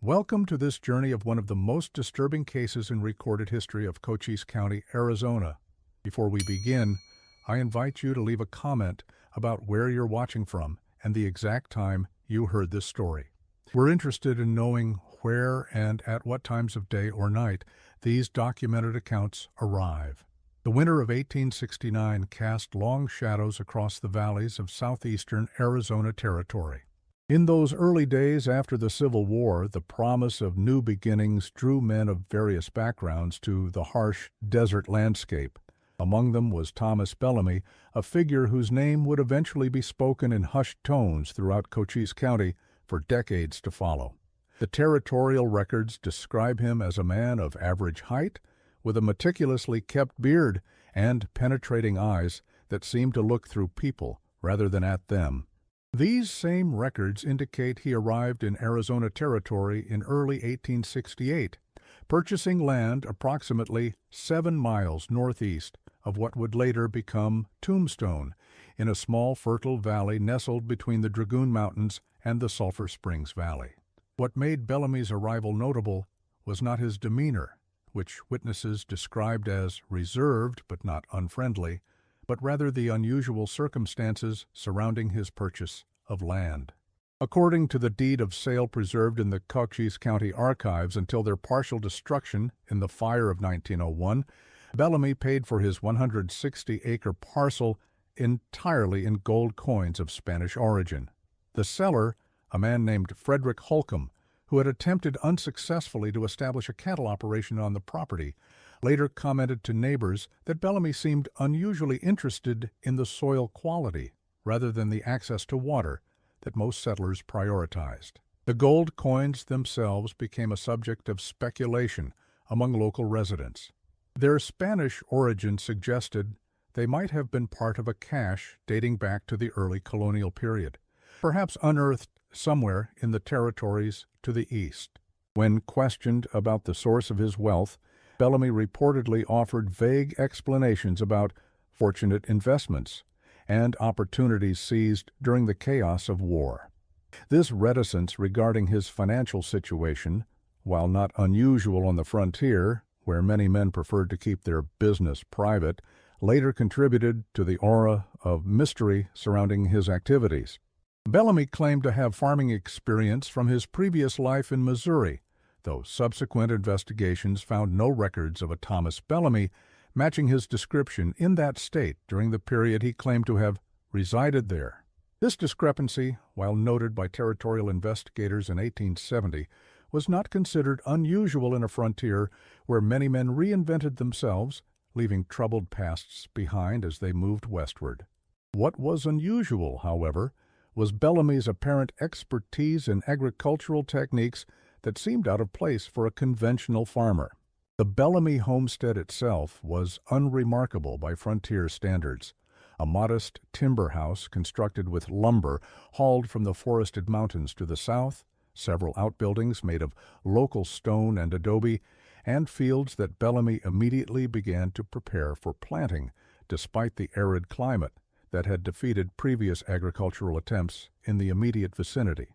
Welcome to this journey of one of the most disturbing cases in recorded history of Cochise County, Arizona. Before we begin, I invite you to leave a comment about where you're watching from and the exact time you heard this story. We're interested in knowing where and at what times of day or night these documented accounts arrive. The winter of 1869 cast long shadows across the valleys of southeastern Arizona Territory. In those early days after the Civil War, the promise of new beginnings drew men of various backgrounds to the harsh desert landscape. Among them was Thomas Bellamy, a figure whose name would eventually be spoken in hushed tones throughout Cochise County for decades to follow. The territorial records describe him as a man of average height, with a meticulously kept beard and penetrating eyes that seemed to look through people rather than at them. These same records indicate he arrived in Arizona Territory in early 1868, purchasing land approximately 7 miles northeast of what would later become Tombstone, in a small fertile valley nestled between the Dragoon Mountains and the Sulphur Springs Valley. What made Bellamy's arrival notable was not his demeanor, which witnesses described as reserved but not unfriendly, but rather the unusual circumstances surrounding his purchase of land. According to the deed of sale preserved in the Cochise County archives until their partial destruction in the fire of 1901, Bellamy paid for his 160-acre parcel entirely in gold coins of Spanish origin. The seller, a man named Frederick Holcomb, who had attempted unsuccessfully to establish a cattle operation on the property, later commented to neighbors that Bellamy seemed unusually interested in the soil quality rather than the access to water that most settlers prioritized. The gold coins themselves became a subject of speculation among local residents. Their Spanish origin suggested they might have been part of a cache dating back to the early colonial period, perhaps unearthed somewhere in the territories to the east. When questioned about the source of his wealth, Bellamy reportedly offered vague explanations about fortunate investments and opportunities seized during the chaos of war. This reticence regarding his financial situation, while not unusual on the frontier, where many men preferred to keep their business private, later contributed to the aura of mystery surrounding his activities. Bellamy claimed to have farming experience from his previous life in Missouri, though subsequent investigations found no records of a Thomas Bellamy matching his description in that state during the period he claimed to have resided there. This discrepancy, while noted by territorial investigators in 1870, was not considered unusual in a frontier where many men reinvented themselves, leaving troubled pasts behind as they moved westward. What was unusual, however, was Bellamy's apparent expertise in agricultural techniques that seemed out of place for a conventional farmer. The Bellamy homestead itself was unremarkable by frontier standards. A modest timber house constructed with lumber hauled from the forested mountains to the south, several outbuildings made of local stone and adobe, and fields that Bellamy immediately began to prepare for planting, despite the arid climate that had defeated previous agricultural attempts in the immediate vicinity.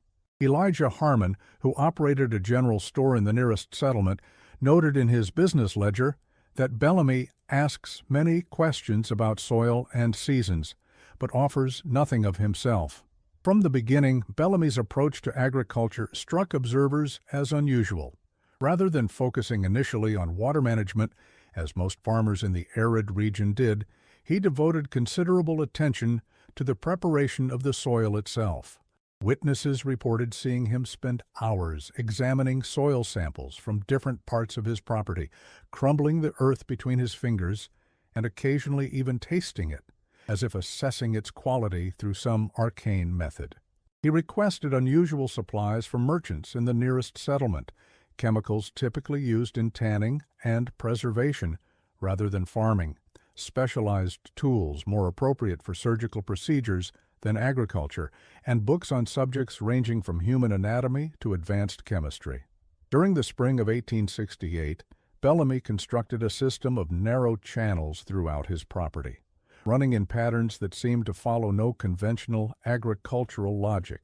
Elijah Harmon, who operated a general store in the nearest settlement, noted in his business ledger that Bellamy asks many questions about soil and seasons, but offers nothing of himself. From the beginning, Bellamy's approach to agriculture struck observers as unusual. Rather than focusing initially on water management, as most farmers in the arid region did, he devoted considerable attention to the preparation of the soil itself. Witnesses reported seeing him spend hours examining soil samples from different parts of his property, crumbling the earth between his fingers, and occasionally even tasting it, as if assessing its quality through some arcane method. He requested unusual supplies from merchants in the nearest settlement, chemicals typically used in tanning and preservation rather than farming, specialized tools more appropriate for surgical procedures than agriculture, and books on subjects ranging from human anatomy to advanced chemistry. During the spring of 1868, Bellamy constructed a system of narrow channels throughout his property, running in patterns that seemed to follow no conventional agricultural logic.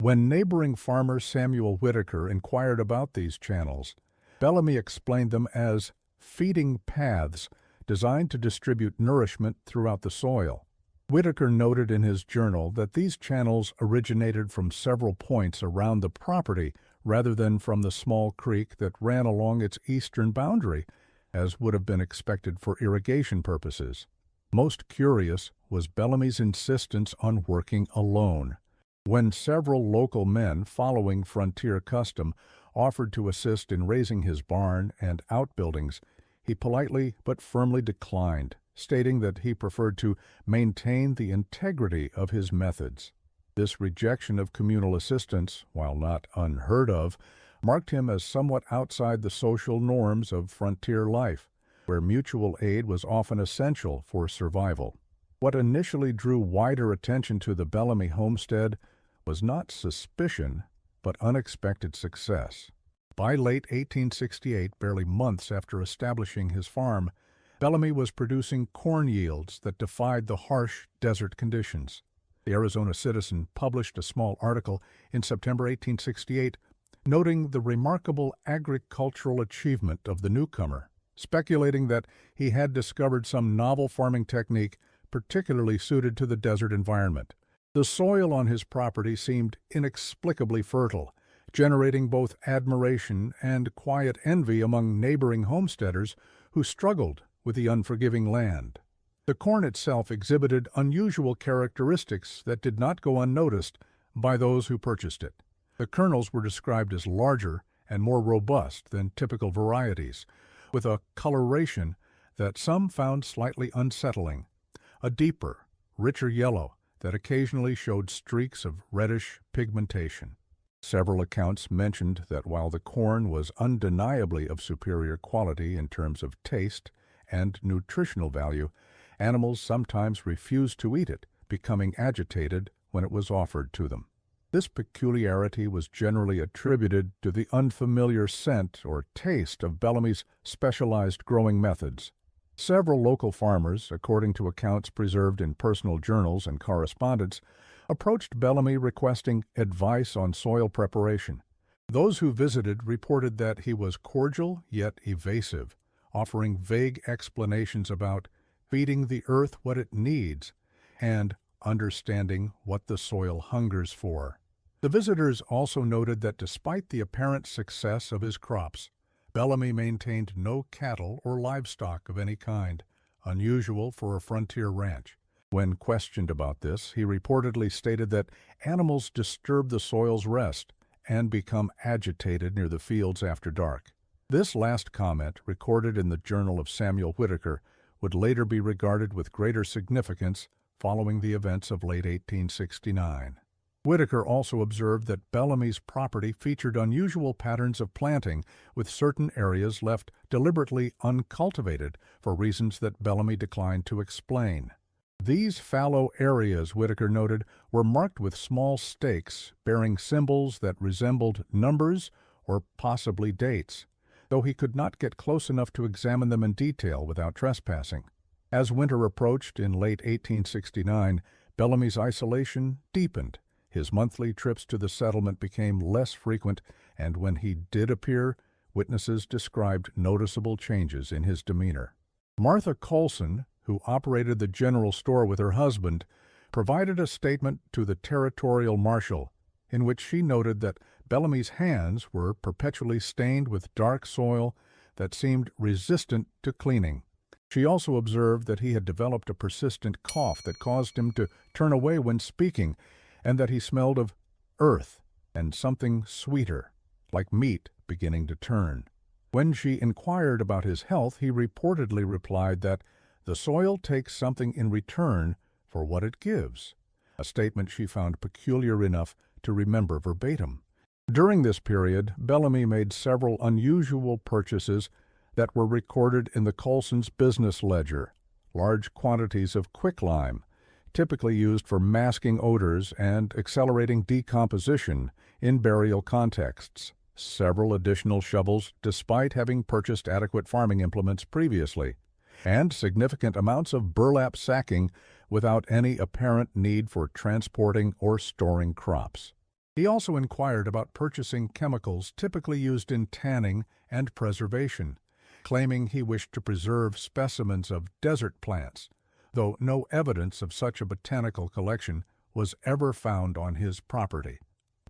When neighboring farmer Samuel Whitaker inquired about these channels, Bellamy explained them as feeding paths designed to distribute nourishment throughout the soil. Whitaker noted in his journal that these channels originated from several points around the property rather than from the small creek that ran along its eastern boundary, as would have been expected for irrigation purposes. Most curious was Bellamy's insistence on working alone. When several local men, following frontier custom, offered to assist in raising his barn and outbuildings, he politely but firmly declined, stating that he preferred to maintain the integrity of his methods. This rejection of communal assistance, while not unheard of, marked him as somewhat outside the social norms of frontier life, where mutual aid was often essential for survival. What initially drew wider attention to the Bellamy homestead was not suspicion, but unexpected success. By late 1868, barely months after establishing his farm, Bellamy was producing corn yields that defied the harsh desert conditions. The Arizona Citizen published a small article in September 1868 noting the remarkable agricultural achievement of the newcomer, speculating that he had discovered some novel farming technique particularly suited to the desert environment. The soil on his property seemed inexplicably fertile, generating both admiration and quiet envy among neighboring homesteaders who struggled with the unforgiving land. The corn itself exhibited unusual characteristics that did not go unnoticed by those who purchased it. The kernels were described as larger and more robust than typical varieties, with a coloration that some found slightly unsettling, a deeper, richer yellow that occasionally showed streaks of reddish pigmentation. Several accounts mentioned that while the corn was undeniably of superior quality in terms of taste and nutritional value, animals sometimes refused to eat it, becoming agitated when it was offered to them. This peculiarity was generally attributed to the unfamiliar scent or taste of Bellamy's specialized growing methods. Several local farmers, according to accounts preserved in personal journals and correspondence, approached Bellamy requesting advice on soil preparation. Those who visited reported that he was cordial yet evasive, offering vague explanations about feeding the earth what it needs and understanding what the soil hungers for. The visitors also noted that despite the apparent success of his crops, Bellamy maintained no cattle or livestock of any kind, unusual for a frontier ranch. When questioned about this, he reportedly stated that animals disturb the soil's rest and become agitated near the fields after dark. This last comment, recorded in the Journal of Samuel Whitaker, would later be regarded with greater significance following the events of late 1869. Whitaker also observed that Bellamy's property featured unusual patterns of planting, with certain areas left deliberately uncultivated for reasons that Bellamy declined to explain. These fallow areas, Whitaker noted, were marked with small stakes bearing symbols that resembled numbers or possibly dates, though he could not get close enough to examine them in detail without trespassing. As winter approached in late 1869, Bellamy's isolation deepened. His monthly trips to the settlement became less frequent, and when he did appear, witnesses described noticeable changes in his demeanor. Martha Colson, who operated the general store with her husband, provided a statement to the territorial marshal in which she noted that Bellamy's hands were perpetually stained with dark soil that seemed resistant to cleaning. She also observed that he had developed a persistent cough that caused him to turn away when speaking, and that he smelled of earth and something sweeter, like meat, beginning to turn. When she inquired about his health, he reportedly replied that the soil takes something in return for what it gives, a statement she found peculiar enough to remember verbatim. During this period, Bellamy made several unusual purchases that were recorded in the Colson's business ledger: large quantities of quicklime, typically used for masking odors and accelerating decomposition in burial contexts, several additional shovels despite having purchased adequate farming implements previously, and significant amounts of burlap sacking without any apparent need for transporting or storing crops. He also inquired about purchasing chemicals typically used in tanning and preservation, claiming he wished to preserve specimens of desert plants, though no evidence of such a botanical collection was ever found on his property.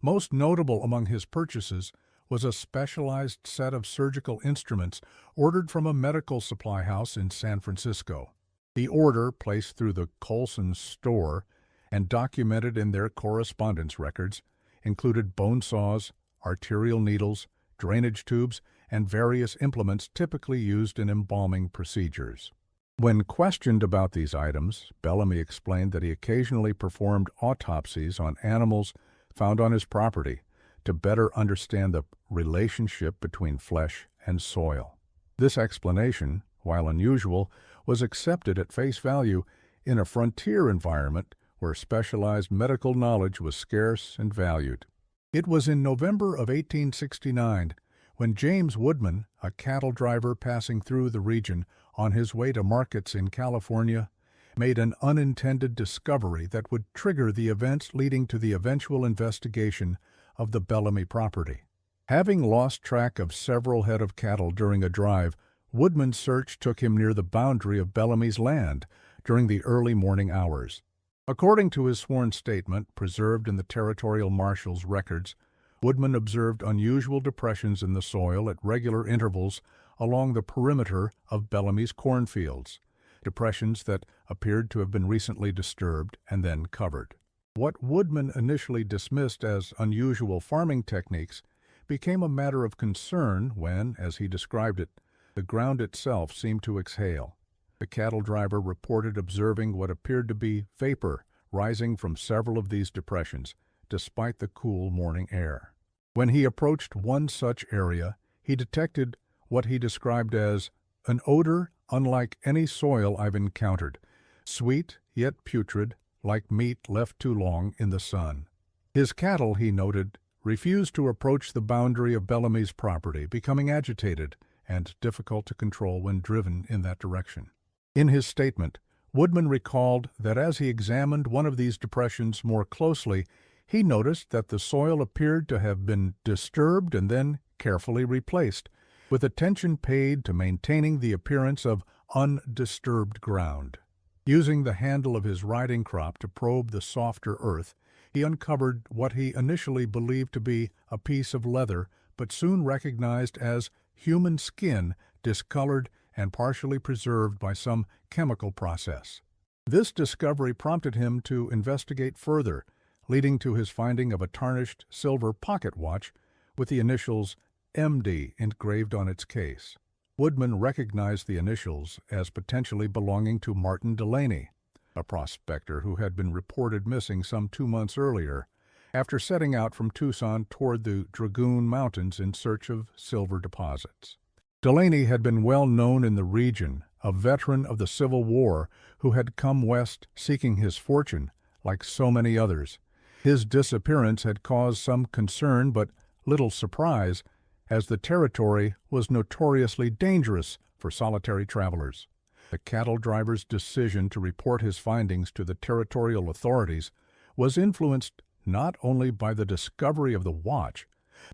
Most notable among his purchases was a specialized set of surgical instruments ordered from a medical supply house in San Francisco. The order, placed through the Colson store and documented in their correspondence records, included bone saws, arterial needles, drainage tubes, and various implements typically used in embalming procedures. When questioned about these items, Bellamy explained that he occasionally performed autopsies on animals found on his property to better understand the relationship between flesh and soil. This explanation, while unusual, was accepted at face value in a frontier environment where specialized medical knowledge was scarce and valued. It was in November of 1869 when James Woodman, a cattle driver passing through the region on his way to markets in California, made an unintended discovery that would trigger the events leading to the eventual investigation of the Bellamy property. Having lost track of several head of cattle during a drive, Woodman's search took him near the boundary of Bellamy's land during the early morning hours. According to his sworn statement, preserved in the territorial marshal's records, Woodman observed unusual depressions in the soil at regular intervals along the perimeter of Bellamy's cornfields, depressions that appeared to have been recently disturbed and then covered. What Woodman initially dismissed as unusual farming techniques became a matter of concern when, as he described it, the ground itself seemed to exhale. The cattle driver reported observing what appeared to be vapor rising from several of these depressions, despite the cool morning air. When he approached one such area, he detected what he described as an odor unlike any soil I've encountered, sweet yet putrid, like meat left too long in the sun. His cattle, he noted, refused to approach the boundary of Bellamy's property, becoming agitated and difficult to control when driven in that direction. In his statement, Woodman recalled that as he examined one of these depressions more closely, he noticed that the soil appeared to have been disturbed and then carefully replaced, with attention paid to maintaining the appearance of undisturbed ground. Using the handle of his riding crop to probe the softer earth, he uncovered what he initially believed to be a piece of leather, but soon recognized as human skin discolored and partially preserved by some chemical process. This discovery prompted him to investigate further, leading to his finding of a tarnished silver pocket watch with the initials MD engraved on its case. Woodman recognized the initials as potentially belonging to Martin Delaney, a prospector who had been reported missing some 2 months earlier, after setting out from Tucson toward the Dragoon Mountains in search of silver deposits. Delaney had been well known in the region, a veteran of the Civil War who had come west seeking his fortune, like so many others. His disappearance had caused some concern but little surprise, as the territory was notoriously dangerous for solitary travelers. The cattle driver's decision to report his findings to the territorial authorities was influenced not only by the discovery of the watch,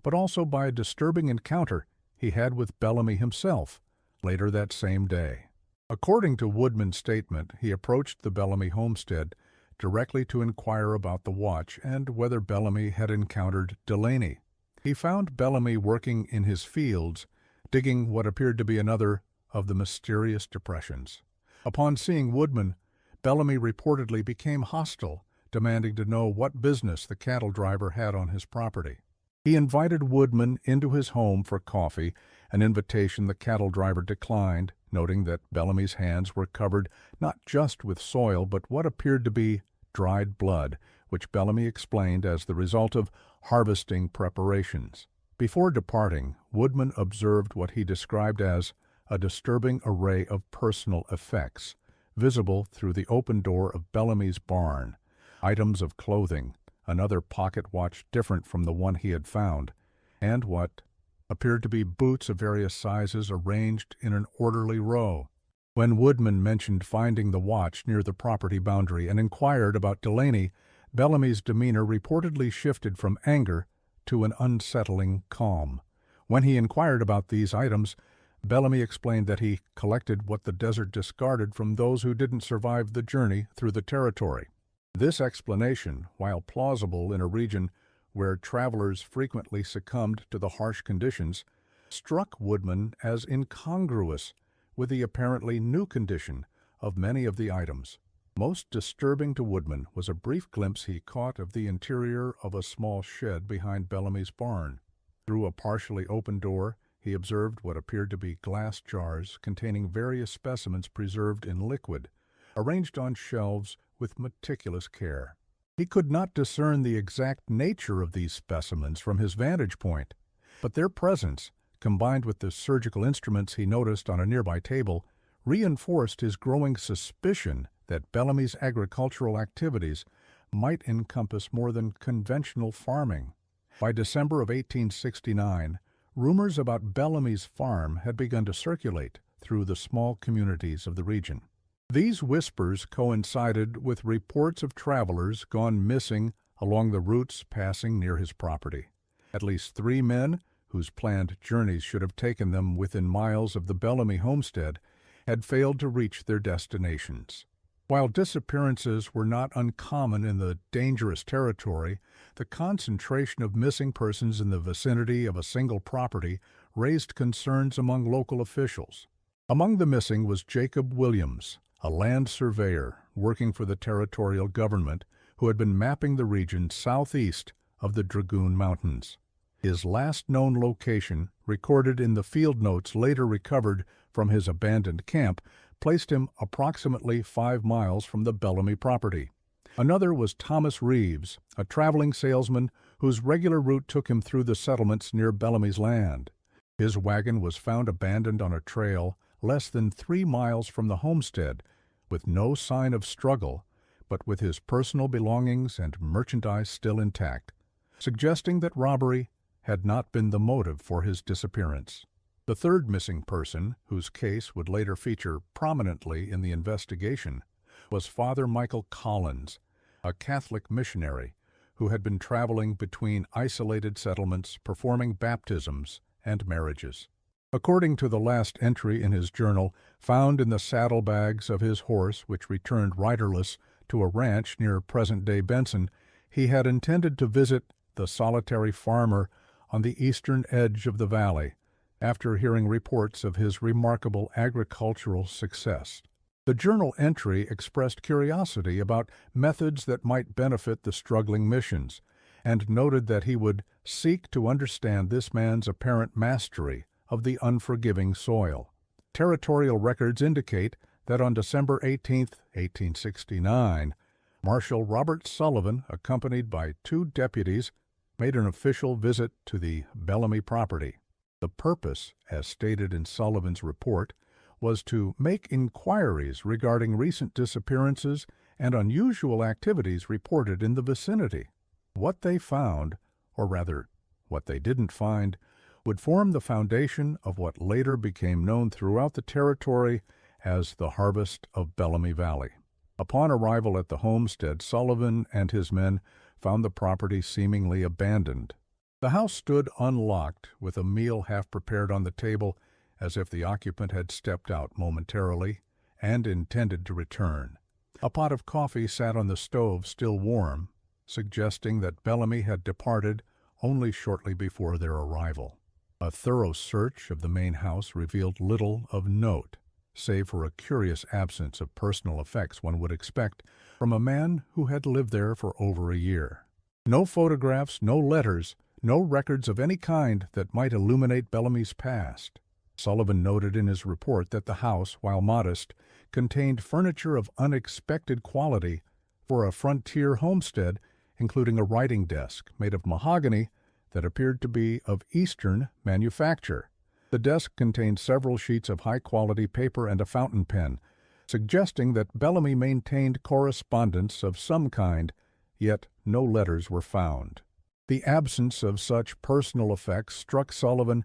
but also by a disturbing encounter he had with Bellamy himself later that same day. According to Woodman's statement, he approached the Bellamy homestead directly to inquire about the watch and whether Bellamy had encountered Delaney. He found Bellamy working in his fields, digging what appeared to be another of the mysterious depressions. Upon seeing Woodman, Bellamy reportedly became hostile, demanding to know what business the cattle driver had on his property. He invited Woodman into his home for coffee, an invitation the cattle driver declined, noting that Bellamy's hands were covered not just with soil but what appeared to be dried blood, which Bellamy explained as the result of harvesting preparations. Before departing, Woodman observed what he described as a disturbing array of personal effects, visible through the open door of Bellamy's barn: items of clothing, another pocket watch different from the one he had found, and what appeared to be boots of various sizes arranged in an orderly row. When Woodman mentioned finding the watch near the property boundary and inquired about Delaney, Bellamy's demeanor reportedly shifted from anger to an unsettling calm. When he inquired about these items, Bellamy explained that he collected what the desert discarded from those who didn't survive the journey through the territory. This explanation, while plausible in a region where travelers frequently succumbed to the harsh conditions, struck Woodman as incongruous with the apparently new condition of many of the items. Most disturbing to Woodman was a brief glimpse he caught of the interior of a small shed behind Bellamy's barn. Through a partially open door, he observed what appeared to be glass jars containing various specimens preserved in liquid, arranged on shelves with meticulous care. He could not discern the exact nature of these specimens from his vantage point, but their presence, combined with the surgical instruments he noticed on a nearby table, reinforced his growing suspicion that Bellamy's agricultural activities might encompass more than conventional farming. By December of 1869, rumors about Bellamy's farm had begun to circulate through the small communities of the region. These whispers coincided with reports of travelers gone missing along the routes passing near his property. At least 3 men, whose planned journeys should have taken them within miles of the Bellamy homestead, had failed to reach their destinations. While disappearances were not uncommon in the dangerous territory, the concentration of missing persons in the vicinity of a single property raised concerns among local officials. Among the missing was Jacob Williams, a land surveyor working for the territorial government who had been mapping the region southeast of the Dragoon Mountains. His last known location, recorded in the field notes later recovered from his abandoned camp, placed him approximately 5 miles from the Bellamy property. Another was Thomas Reeves, a traveling salesman whose regular route took him through the settlements near Bellamy's land. His wagon was found abandoned on a trail less than 3 miles from the homestead, with no sign of struggle, but with his personal belongings and merchandise still intact, suggesting that robbery had not been the motive for his disappearance. The third missing person, whose case would later feature prominently in the investigation, was Father Michael Collins, a Catholic missionary who had been traveling between isolated settlements performing baptisms and marriages. According to the last entry in his journal, found in the saddlebags of his horse which returned riderless to a ranch near present-day Benson, he had intended to visit the solitary farmer on the eastern edge of the valley, after hearing reports of his remarkable agricultural success. The journal entry expressed curiosity about methods that might benefit the struggling missions, and noted that he would seek to understand this man's apparent mastery of the unforgiving soil. Territorial records indicate that on December 18, 1869, Marshal Robert Sullivan, accompanied by 2 deputies, made an official visit to the Bellamy property. The purpose, as stated in Sullivan's report, was to make inquiries regarding recent disappearances and unusual activities reported in the vicinity. What they found, or rather, what they didn't find, would form the foundation of what later became known throughout the territory as the Harvest of Bellamy Valley. Upon arrival at the homestead, Sullivan and his men found the property seemingly abandoned. The house stood unlocked, with a meal half prepared on the table, as if the occupant had stepped out momentarily and intended to return. A pot of coffee sat on the stove, still warm, suggesting that Bellamy had departed only shortly before their arrival. A thorough search of the main house revealed little of note, save for a curious absence of personal effects one would expect from a man who had lived there for over a year. No photographs, no letters, no records of any kind that might illuminate Bellamy's past. Sullivan noted in his report that the house, while modest, contained furniture of unexpected quality for a frontier homestead, including a writing desk made of mahogany that appeared to be of Eastern manufacture. The desk contained several sheets of high-quality paper and a fountain pen, suggesting that Bellamy maintained correspondence of some kind, yet no letters were found. The absence of such personal effects struck Sullivan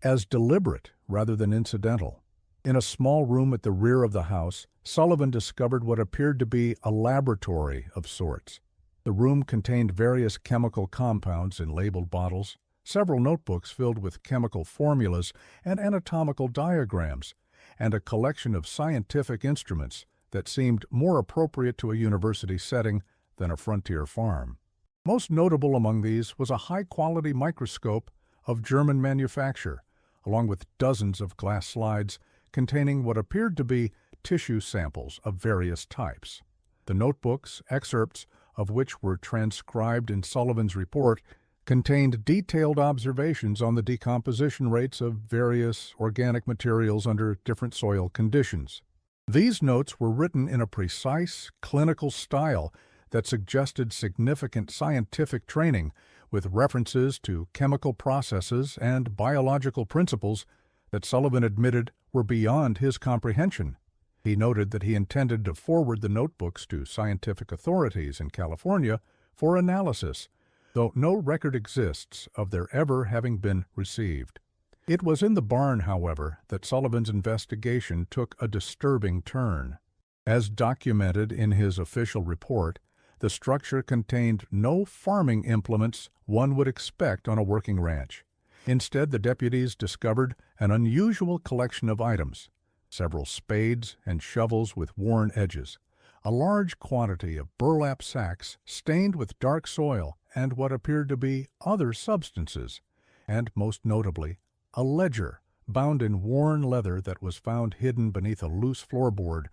as deliberate rather than incidental. In a small room at the rear of the house, Sullivan discovered what appeared to be a laboratory of sorts. The room contained various chemical compounds in labeled bottles, several notebooks filled with chemical formulas and anatomical diagrams, and a collection of scientific instruments that seemed more appropriate to a university setting than a frontier farm. Most notable among these was a high-quality microscope of German manufacture, along with dozens of glass slides containing what appeared to be tissue samples of various types. The notebooks, excerpts of which were transcribed in Sullivan's report, contained detailed observations on the decomposition rates of various organic materials under different soil conditions. These notes were written in a precise, clinical style that suggested significant scientific training, with references to chemical processes and biological principles that Sullivan admitted were beyond his comprehension. He noted that he intended to forward the notebooks to scientific authorities in California for analysis, though no record exists of their ever having been received. It was in the barn, however, that Sullivan's investigation took a disturbing turn. As documented in his official report, the structure contained no farming implements one would expect on a working ranch. Instead, the deputies discovered an unusual collection of items: several spades and shovels with worn edges, a large quantity of burlap sacks stained with dark soil and what appeared to be other substances, and, most notably, a ledger bound in worn leather that was found hidden beneath a loose floorboard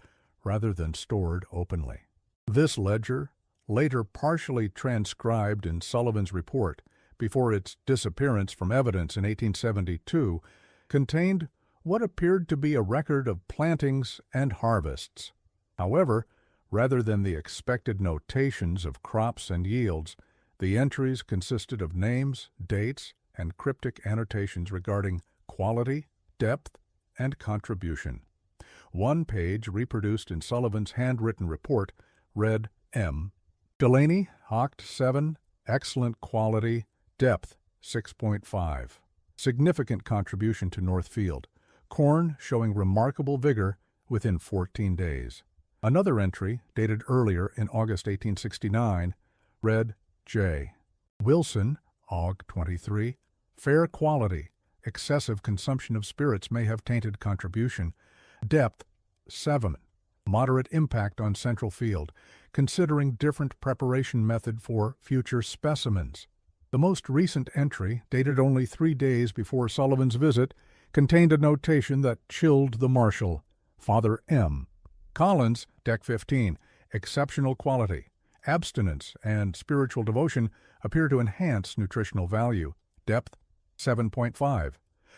rather than stored openly. This ledger, later partially transcribed in Sullivan's report before its disappearance from evidence in 1872, contained what appeared to be a record of plantings and harvests. However, rather than the expected notations of crops and yields, the entries consisted of names, dates, and cryptic annotations regarding quality, depth, and contribution. One page reproduced in Sullivan's handwritten report read M. Delaney, Oct. 7, excellent quality, depth 6.5. Significant contribution to Northfield. Corn showing remarkable vigor within 14 days. Another entry, dated earlier in August 1869, read J. Wilson, Aug. 23, fair quality. Excessive consumption of spirits may have tainted contribution. Depth 7. Moderate impact on central field, considering different preparation method for future specimens. The most recent entry, dated only 3 days before Sullivan's visit, contained a notation that chilled the marshal. Father M. Collins, Deck 15, exceptional quality. Abstinence and spiritual devotion appear to enhance nutritional value. Depth 7.5.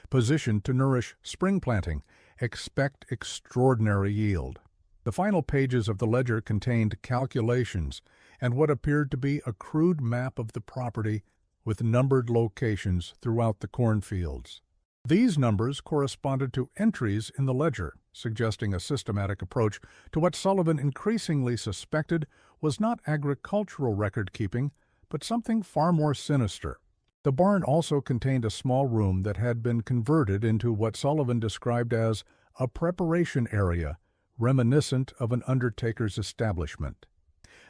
Position to nourish spring planting. Expect extraordinary yield. The final pages of the ledger contained calculations and what appeared to be a crude map of the property with numbered locations throughout the cornfields. These numbers corresponded to entries in the ledger, suggesting a systematic approach to what Sullivan increasingly suspected was not agricultural record-keeping, but something far more sinister. The barn also contained a small room that had been converted into what Sullivan described as a preparation area, reminiscent of an undertaker's establishment.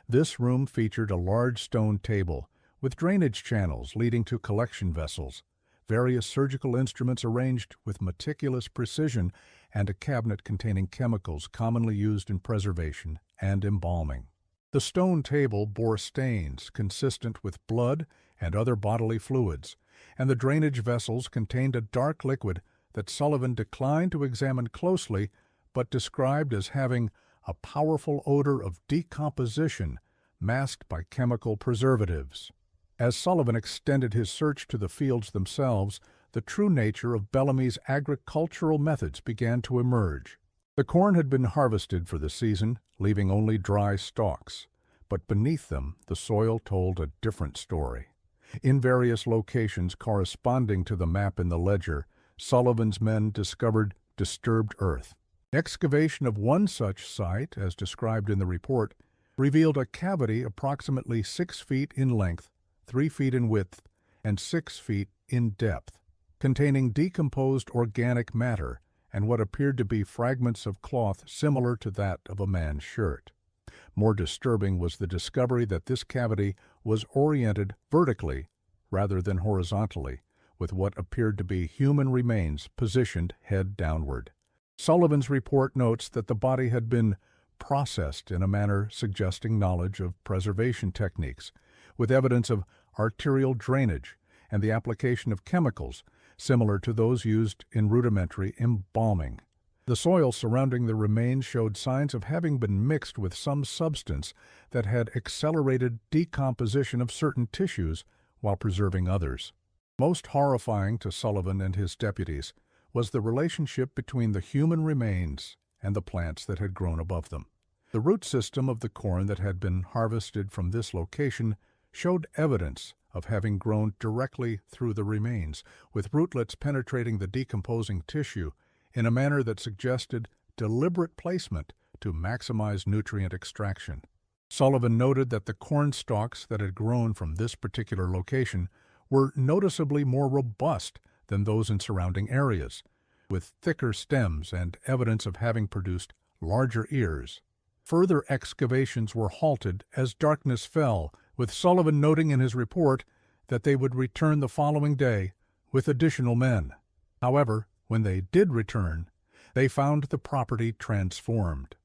This room featured a large stone table with drainage channels leading to collection vessels, various surgical instruments arranged with meticulous precision, and a cabinet containing chemicals commonly used in preservation and embalming. The stone table bore stains consistent with blood and other bodily fluids, and the drainage vessels contained a dark liquid that Sullivan declined to examine closely, but described as having a powerful odor of decomposition masked by chemical preservatives. As Sullivan extended his search to the fields themselves, the true nature of Bellamy's agricultural methods began to emerge. The corn had been harvested for the season, leaving only dry stalks, but beneath them the soil told a different story. In various locations corresponding to the map in the ledger, Sullivan's men discovered disturbed earth. Excavation of one such site, as described in the report, revealed a cavity approximately 6 feet in length, 3 feet in width, and 6 feet in depth, containing decomposed organic matter and what appeared to be fragments of cloth similar to that of a man's shirt. More disturbing was the discovery that this cavity was oriented vertically rather than horizontally, with what appeared to be human remains positioned head downward. Sullivan's report notes that the body had been processed in a manner suggesting knowledge of preservation techniques, with evidence of arterial drainage and the application of chemicals similar to those used in rudimentary embalming. The soil surrounding the remains showed signs of having been mixed with some substance that had accelerated decomposition of certain tissues while preserving others. Most horrifying to Sullivan and his deputies was the relationship between the human remains and the plants that had grown above them. The root system of the corn that had been harvested from this location showed evidence of having grown directly through the remains, with rootlets penetrating the decomposing tissue in a manner that suggested deliberate placement to maximize nutrient extraction. Sullivan noted that the corn stalks that had grown from this particular location were noticeably more robust than those in surrounding areas, with thicker stems and evidence of having produced larger ears. Further excavations were halted as darkness fell, with Sullivan noting in his report that they would return the following day with additional men. However, when they did return, they found the property transformed.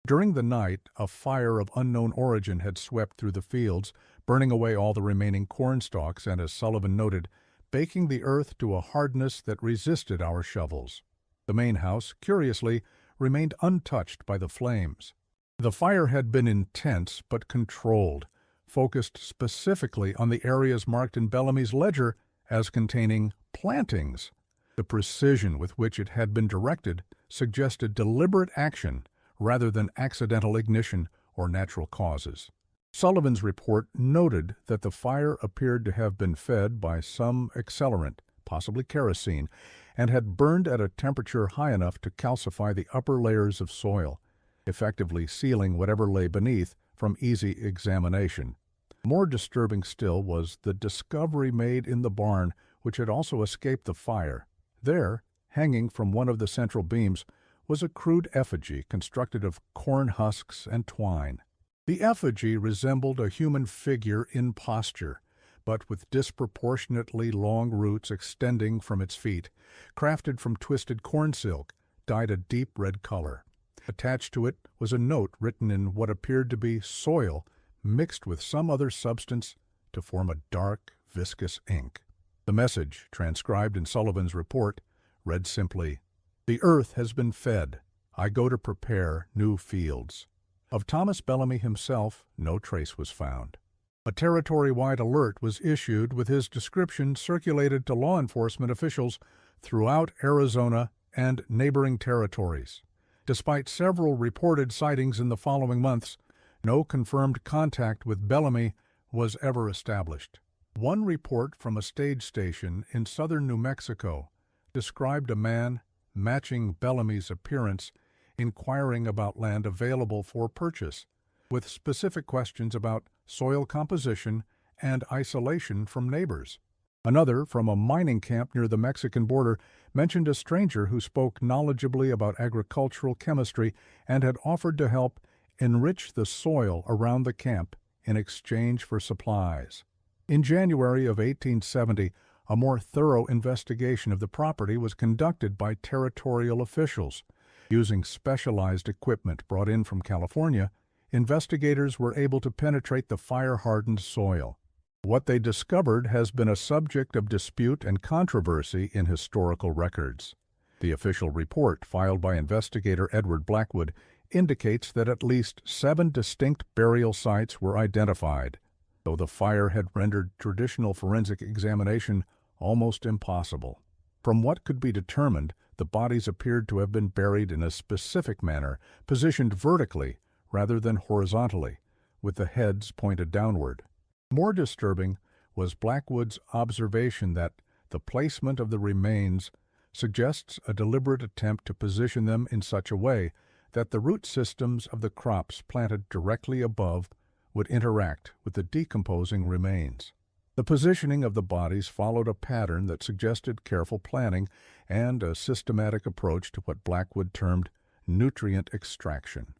During the night, a fire of unknown origin had swept through the fields, burning away all the remaining corn stalks and, as Sullivan noted, baking the earth to a hardness that resisted our shovels. The main house, curiously, remained untouched by the flames. The fire had been intense but controlled, focused specifically on the areas marked in Bellamy's ledger as containing plantings. The precision with which it had been directed suggested deliberate action rather than accidental ignition or natural causes. Sullivan's report noted that the fire appeared to have been fed by some accelerant, possibly kerosene, and had burned at a temperature high enough to calcify the upper layers of soil, effectively sealing whatever lay beneath from easy examination. More disturbing still was the discovery made in the barn, which had also escaped the fire. There, hanging from one of the central beams, was a crude effigy constructed of corn husks and twine. The effigy resembled a human figure in posture, but with disproportionately long roots extending from its feet, crafted from twisted corn silk, dyed a deep red color. Attached to it was a note written in what appeared to be soil mixed with some other substance to form a dark, viscous ink. The message, transcribed in Sullivan's report, read simply, "The earth has been fed. I go to prepare new fields." Of Thomas Bellamy himself, no trace was found. A territory-wide alert was issued with his description circulated to law enforcement officials throughout Arizona and neighboring territories. Despite several reported sightings in the following months, no confirmed contact with Bellamy was ever established. One report from a stage station in southern New Mexico described a man matching Bellamy's appearance inquiring about land available for purchase, with specific questions about soil composition and isolation from neighbors. Another, from a mining camp near the Mexican border, mentioned a stranger who spoke knowledgeably about agricultural chemistry and had offered to help enrich the soil around the camp in exchange for supplies. In January of 1870, a more thorough investigation of the property was conducted by territorial officials. Using specialized equipment brought in from California, investigators were able to penetrate the fire-hardened soil. What they discovered has been a subject of dispute and controversy in historical records. The official report, filed by investigator Edward Blackwood, indicates that at least 7 distinct burial sites were identified, though the fire had rendered traditional forensic examination almost impossible. From what could be determined, the bodies appeared to have been buried in a specific manner, positioned vertically rather than horizontally, with the heads pointed downward. More disturbing was Blackwood's observation that the placement of the remains suggests a deliberate attempt to position them in such a way that the root systems of the crops planted directly above would interact with the decomposing remains. The positioning of the bodies followed a pattern that suggested careful planning and a systematic approach to what Blackwood termed nutrient extraction.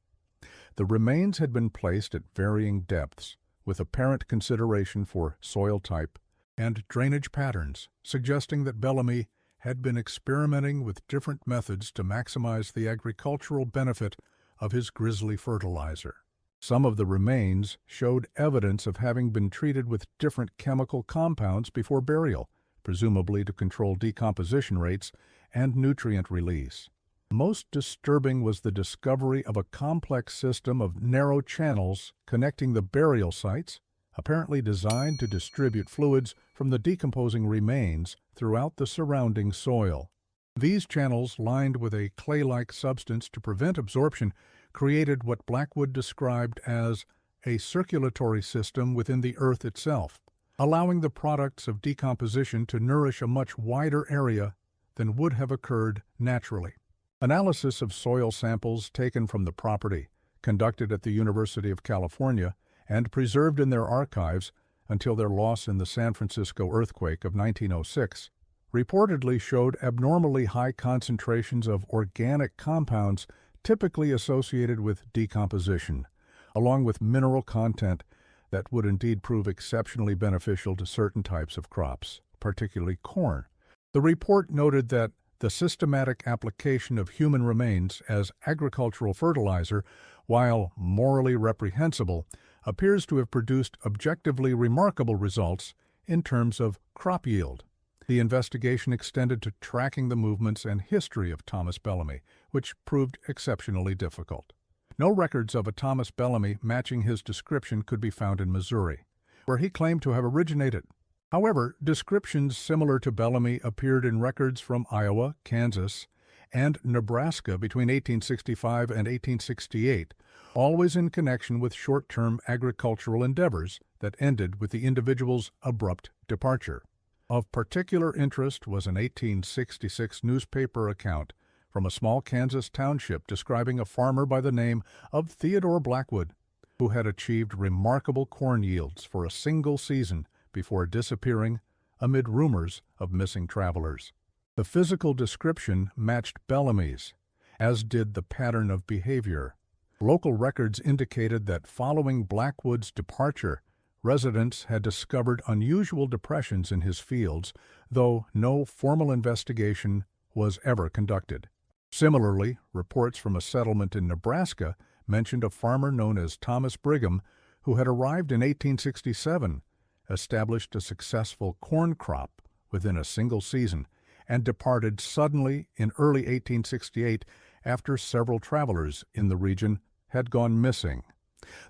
The remains had been placed at varying depths, with apparent consideration for soil type and drainage patterns, suggesting that Bellamy had been experimenting with different methods to maximize the agricultural benefit of his grisly fertilizer. Some of the remains showed evidence of having been treated with different chemical compounds before burial, presumably to control decomposition rates and nutrient release. Most disturbing was the discovery of a complex system of narrow channels connecting the burial sites, apparently designed to distribute fluids from the decomposing remains throughout the surrounding soil. These channels, lined with a clay-like substance to prevent absorption, created what Blackwood described as a circulatory system within the earth itself, allowing the products of decomposition to nourish a much wider area than would have occurred naturally. Analysis of soil samples taken from the property, conducted at the University of California and preserved in their archives until their loss in the San Francisco earthquake of 1906, reportedly showed abnormally high concentrations of organic compounds typically associated with decomposition, along with mineral content that would indeed prove exceptionally beneficial to certain types of crops, particularly corn. The report noted that the systematic application of human remains as agricultural fertilizer, while morally reprehensible, appears to have produced objectively remarkable results in terms of crop yield. The investigation extended to tracking the movements and history of Thomas Bellamy, which proved exceptionally difficult. No records of a Thomas Bellamy matching his description could be found in Missouri, where he claimed to have originated. However, descriptions similar to Bellamy appeared in records from Iowa, Kansas, and Nebraska between 1865 and 1868, always in connection with short-term agricultural endeavors that ended with the individual's abrupt departure. Of particular interest was an 1866 newspaper account from a small Kansas township describing a farmer by the name of Theodore Blackwood, who had achieved remarkable corn yields for a single season before disappearing amid rumors of missing travelers. The physical description matched Bellamy's, as did the pattern of behavior. Local records indicated that following Blackwood's departure, residents had discovered unusual depressions in his fields, though no formal investigation was ever conducted. Similarly, reports from a settlement in Nebraska mentioned a farmer known as Thomas Brigham, who had arrived in 1867, established a successful corn crop within a single season, and departed suddenly in early 1868 after several travelers in the region had gone missing.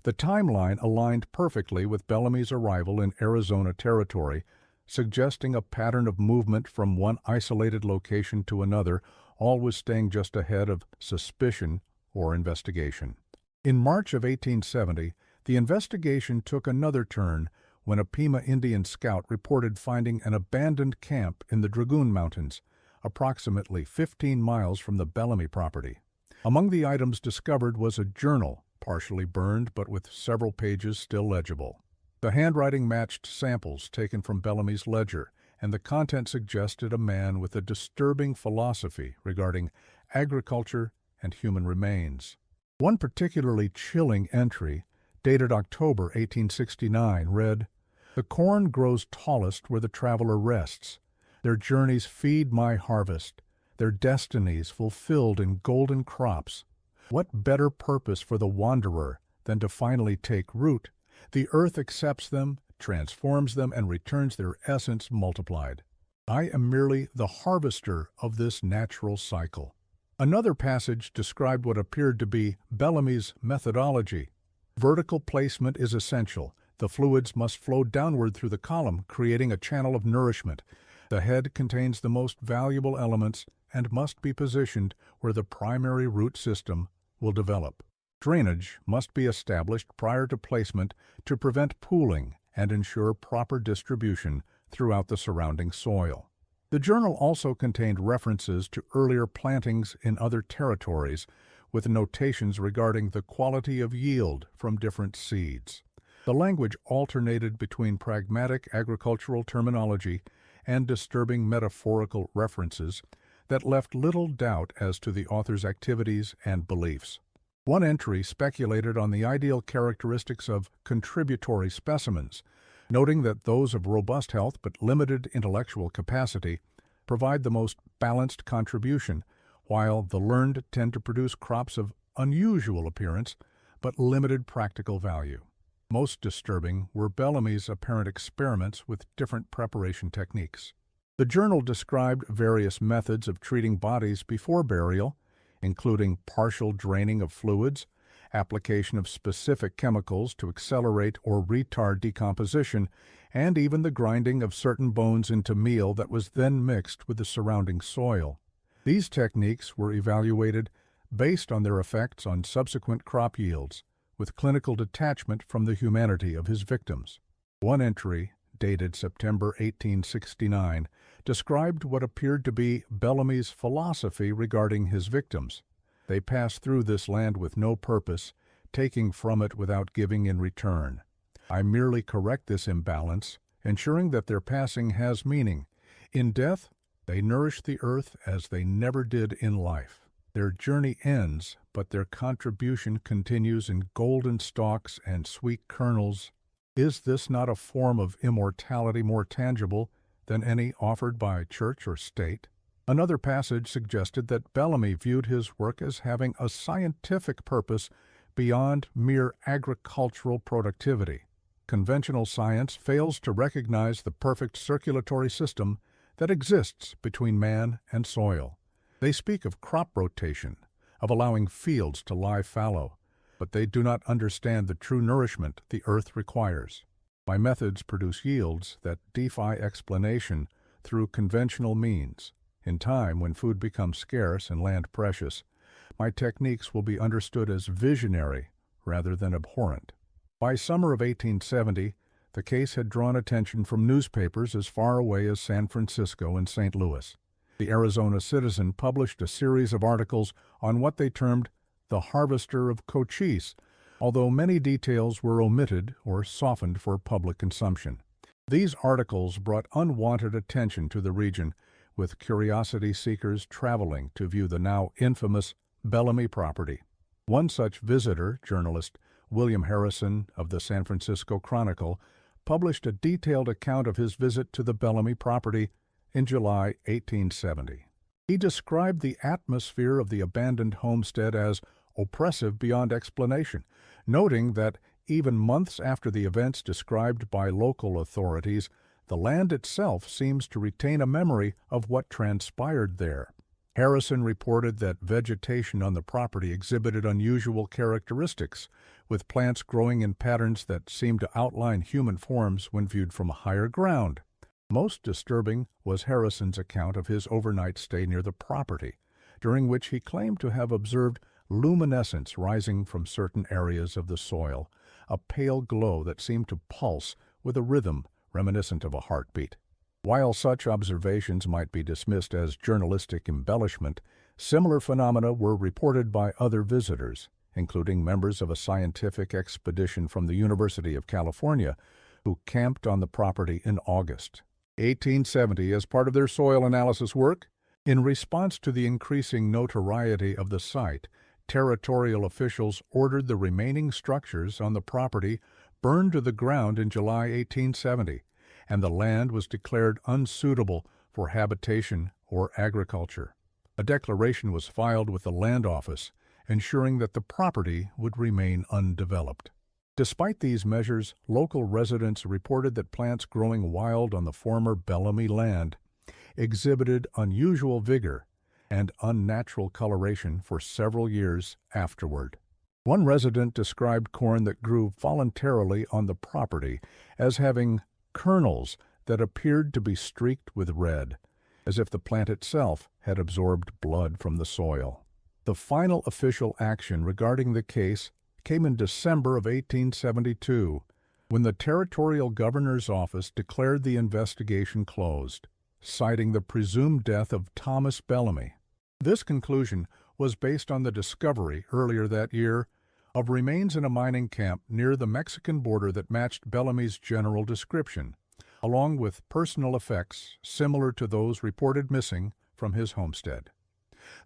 The timeline aligned perfectly with Bellamy's arrival in Arizona territory, suggesting a pattern of movement from one isolated location to another, always staying just ahead of suspicion or investigation. In March of 1870, the investigation took another turn when a Pima Indian scout reported finding an abandoned camp in the Dragoon Mountains, approximately 15 miles from the Bellamy property. Among the items discovered was a journal, partially burned but with several pages still legible. The handwriting matched samples taken from Bellamy's ledger, and the content suggested a man with a disturbing philosophy regarding agriculture and human remains. One particularly chilling entry, dated October 1869, read, "The corn grows tallest where the traveler rests. Their journeys feed my harvest, their destinies fulfilled in golden crops. What better purpose for the wanderer than to finally take root? The earth accepts them, transforms them, and returns their essence multiplied. I am merely the harvester of this natural cycle." Another passage described what appeared to be Bellamy's methodology. Vertical placement is essential. The fluids must flow downward through the column, creating a channel of nourishment. The head contains the most valuable elements and must be positioned where the primary root system will develop. Drainage must be established prior to placement to prevent pooling and ensure proper distribution throughout the surrounding soil. The journal also contained references to earlier plantings in other territories, with notations regarding the quality of yield from different seeds. The language alternated between pragmatic agricultural terminology and disturbing metaphorical references that left little doubt as to the author's activities and beliefs. One entry speculated on the ideal characteristics of contributory specimens, noting that those of robust health but limited intellectual capacity provide the most balanced contribution, while the learned tend to produce crops of unusual appearance but limited practical value. Most disturbing were Bellamy's apparent experiments with different preparation techniques. The journal described various methods of treating bodies before burial, including partial draining of fluids, application of specific chemicals to accelerate or retard decomposition, and even the grinding of certain bones into meal that was then mixed with the surrounding soil. These techniques were evaluated based on their effects on subsequent crop yields, with clinical detachment from the humanity of his victims. One entry, dated September 1869, described what appeared to be Bellamy's philosophy regarding his victims. They pass through this land with no purpose, taking from it without giving in return. I merely correct this imbalance, ensuring that their passing has meaning. In death, they nourish the earth as they never did in life. Their journey ends, but their contribution continues in golden stalks and sweet kernels. Is this not a form of immortality more tangible than any offered by church or state? Another passage suggested that Bellamy viewed his work as having a scientific purpose beyond mere agricultural productivity. Conventional science fails to recognize the perfect circulatory system that exists between man and soil. They speak of crop rotation, of allowing fields to lie fallow, but they do not understand the true nourishment the earth requires. My methods produce yields that defy explanation through conventional means. In time, when food becomes scarce and land precious, my techniques will be understood as visionary rather than abhorrent. By summer of 1870, the case had drawn attention from newspapers as far away as San Francisco and St. Louis. The Arizona Citizen published a series of articles on what they termed the harvester of Cochise, although many details were omitted or softened for public consumption. These articles brought unwanted attention to the region, with curiosity seekers traveling to view the now infamous Bellamy property. One such visitor, journalist William Harrison of the San Francisco Chronicle, published a detailed account of his visit to the Bellamy property in July 1870. He described the atmosphere of the abandoned homestead as oppressive beyond explanation, noting that even months after the events described by local authorities, the land itself seems to retain a memory of what transpired there. Harrison reported that vegetation on the property exhibited unusual characteristics, with plants growing in patterns that seemed to outline human forms when viewed from higher ground. Most disturbing was Harrison's account of his overnight stay near the property, during which he claimed to have observed luminescence rising from certain areas of the soil, a pale glow that seemed to pulse with a rhythm reminiscent of a heartbeat. While such observations might be dismissed as journalistic embellishment, similar phenomena were reported by other visitors, including members of a scientific expedition from the University of California, who camped on the property in August 1870 as part of their soil analysis work. In response to the increasing notoriety of the site, territorial officials ordered the remaining structures on the property burned to the ground in July 1870, and the land was declared unsuitable for habitation or agriculture. A declaration was filed with the land office, ensuring that the property would remain undeveloped. Despite these measures, local residents reported that plants growing wild on the former Bellamy land exhibited unusual vigor and unnatural coloration for several years afterward. One resident described corn that grew voluntarily on the property as having kernels that appeared to be streaked with red, as if the plant itself had absorbed blood from the soil. The final official action regarding the case came in December of 1872, when the territorial governor's office declared the investigation closed, citing the presumed death of Thomas Bellamy. This conclusion was based on the discovery earlier that year of remains in a mining camp near the Mexican border that matched Bellamy's general description, along with personal effects similar to those reported missing from his homestead.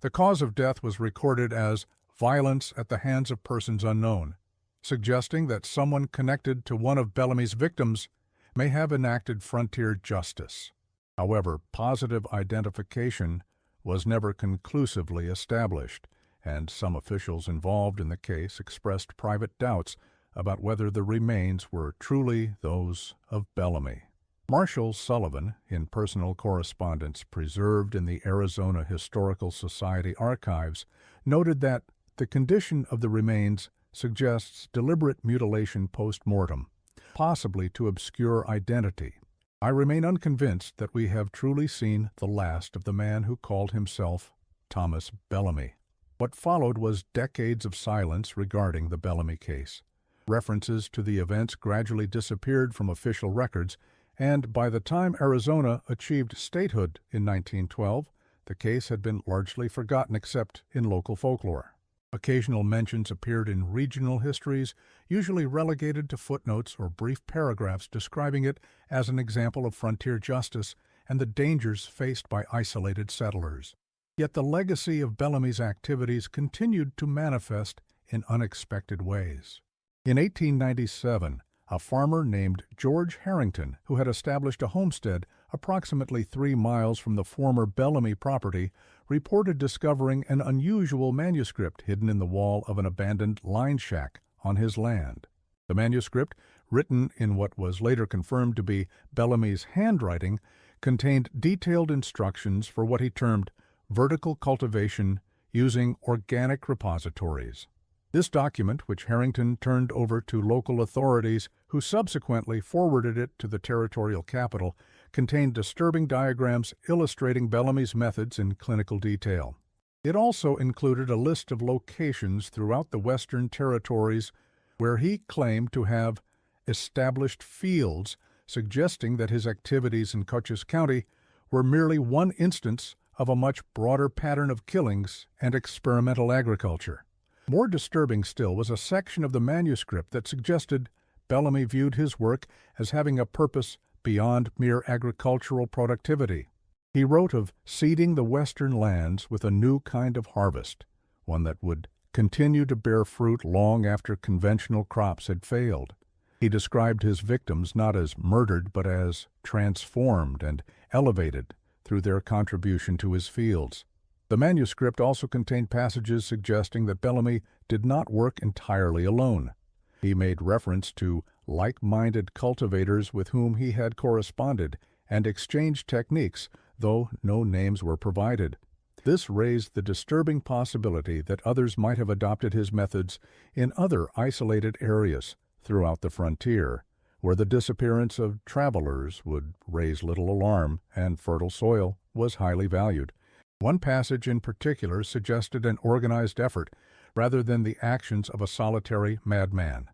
The cause of death was recorded as violence at the hands of persons unknown, suggesting that someone connected to one of Bellamy's victims may have enacted frontier justice. However, positive identification was never conclusively established, and some officials involved in the case expressed private doubts about whether the remains were truly those of Bellamy. Marshall Sullivan, in personal correspondence preserved in the Arizona Historical Society archives, noted that the condition of the remains suggests deliberate mutilation post-mortem, possibly to obscure identity. I remain unconvinced that we have truly seen the last of the man who called himself Thomas Bellamy. What followed was decades of silence regarding the Bellamy case. References to the events gradually disappeared from official records, and by the time Arizona achieved statehood in 1912, the case had been largely forgotten except in local folklore. Occasional mentions appeared in regional histories, usually relegated to footnotes or brief paragraphs describing it as an example of frontier justice and the dangers faced by isolated settlers. Yet the legacy of Bellamy's activities continued to manifest in unexpected ways. In 1897, a farmer named George Harrington, who had established a homestead approximately 3 miles from the former Bellamy property, reported discovering an unusual manuscript hidden in the wall of an abandoned line shack on his land. The manuscript, written in what was later confirmed to be Bellamy's handwriting, contained detailed instructions for what he termed vertical cultivation using organic repositories. This document, which Harrington turned over to local authorities, who subsequently forwarded it to the territorial capital, contained disturbing diagrams illustrating Bellamy's methods in clinical detail. It also included a list of locations throughout the Western Territories where he claimed to have established fields, suggesting that his activities in Cochise County were merely one instance of a much broader pattern of killings and experimental agriculture. More disturbing still was a section of the manuscript that suggested Bellamy viewed his work as having a purpose beyond mere agricultural productivity. He wrote of seeding the western lands with a new kind of harvest, one that would continue to bear fruit long after conventional crops had failed. He described his victims not as murdered but as transformed and elevated through their contribution to his fields. The manuscript also contained passages suggesting that Bellamy did not work entirely alone. He made reference to like-minded cultivators with whom he had corresponded and exchanged techniques, though no names were provided. This raised the disturbing possibility that others might have adopted his methods in other isolated areas throughout the frontier, where the disappearance of travelers would raise little alarm and fertile soil was highly valued. One passage in particular suggested an organized effort rather than the actions of a solitary madman.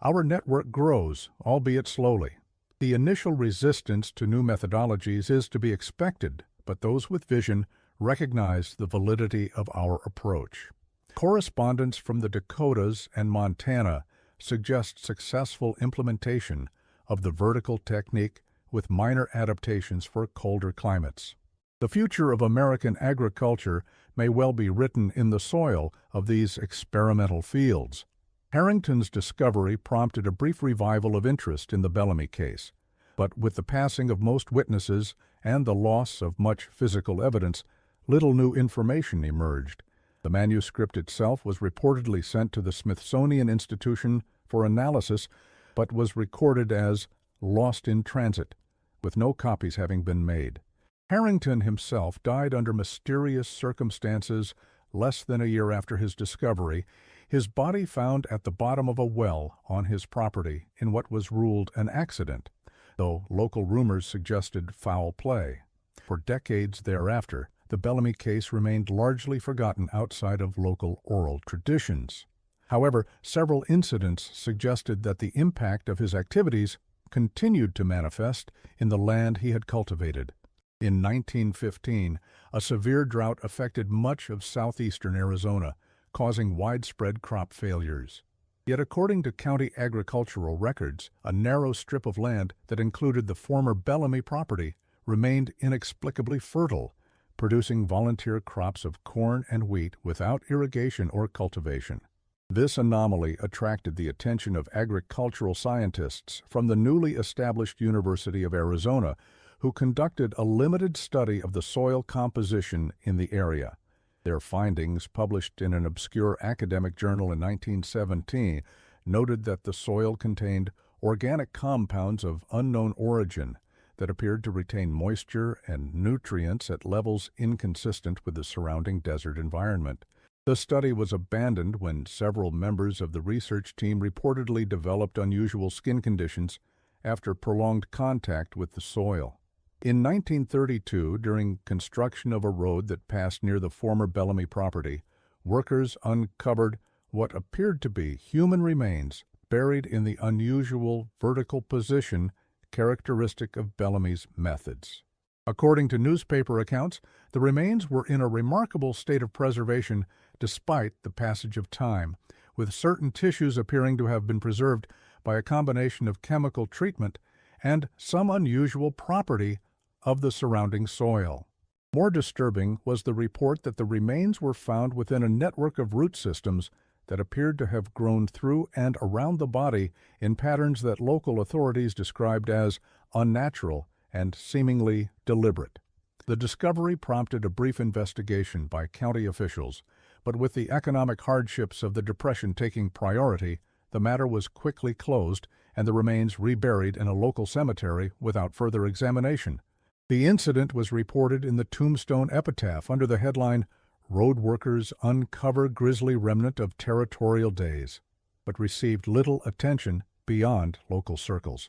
Our network grows, albeit slowly. The initial resistance to new methodologies is to be expected, but those with vision recognize the validity of our approach. Correspondence from the Dakotas and Montana suggests successful implementation of the vertical technique with minor adaptations for colder climates. The future of American agriculture may well be written in the soil of these experimental fields. Harrington's discovery prompted a brief revival of interest in the Bellamy case, but with the passing of most witnesses and the loss of much physical evidence, little new information emerged. The manuscript itself was reportedly sent to the Smithsonian Institution for analysis, but was recorded as lost in transit, with no copies having been made. Harrington himself died under mysterious circumstances less than a year after his discovery, his body found at the bottom of a well on his property in what was ruled an accident, though local rumors suggested foul play. For decades thereafter, the Bellamy case remained largely forgotten outside of local oral traditions. However, several incidents suggested that the impact of his activities continued to manifest in the land he had cultivated. In 1915, a severe drought affected much of southeastern Arizona, causing widespread crop failures. Yet according to county agricultural records, a narrow strip of land that included the former Bellamy property remained inexplicably fertile, producing volunteer crops of corn and wheat without irrigation or cultivation. This anomaly attracted the attention of agricultural scientists from the newly established University of Arizona, who conducted a limited study of the soil composition in the area. Their findings, published in an obscure academic journal in 1917, noted that the soil contained organic compounds of unknown origin that appeared to retain moisture and nutrients at levels inconsistent with the surrounding desert environment. The study was abandoned when several members of the research team reportedly developed unusual skin conditions after prolonged contact with the soil. In 1932, during construction of a road that passed near the former Bellamy property, workers uncovered what appeared to be human remains buried in the unusual vertical position characteristic of Bellamy's methods. According to newspaper accounts, the remains were in a remarkable state of preservation despite the passage of time, with certain tissues appearing to have been preserved by a combination of chemical treatment and some unusual property of the surrounding soil. More disturbing was the report that the remains were found within a network of root systems that appeared to have grown through and around the body in patterns that local authorities described as unnatural and seemingly deliberate. The discovery prompted a brief investigation by county officials, but with the economic hardships of the Depression taking priority, the matter was quickly closed and the remains reburied in a local cemetery without further examination. The incident was reported in the tombstone epitaph under the headline, "Road Workers Uncover Grisly Remnant of Territorial Days," but received little attention beyond local circles.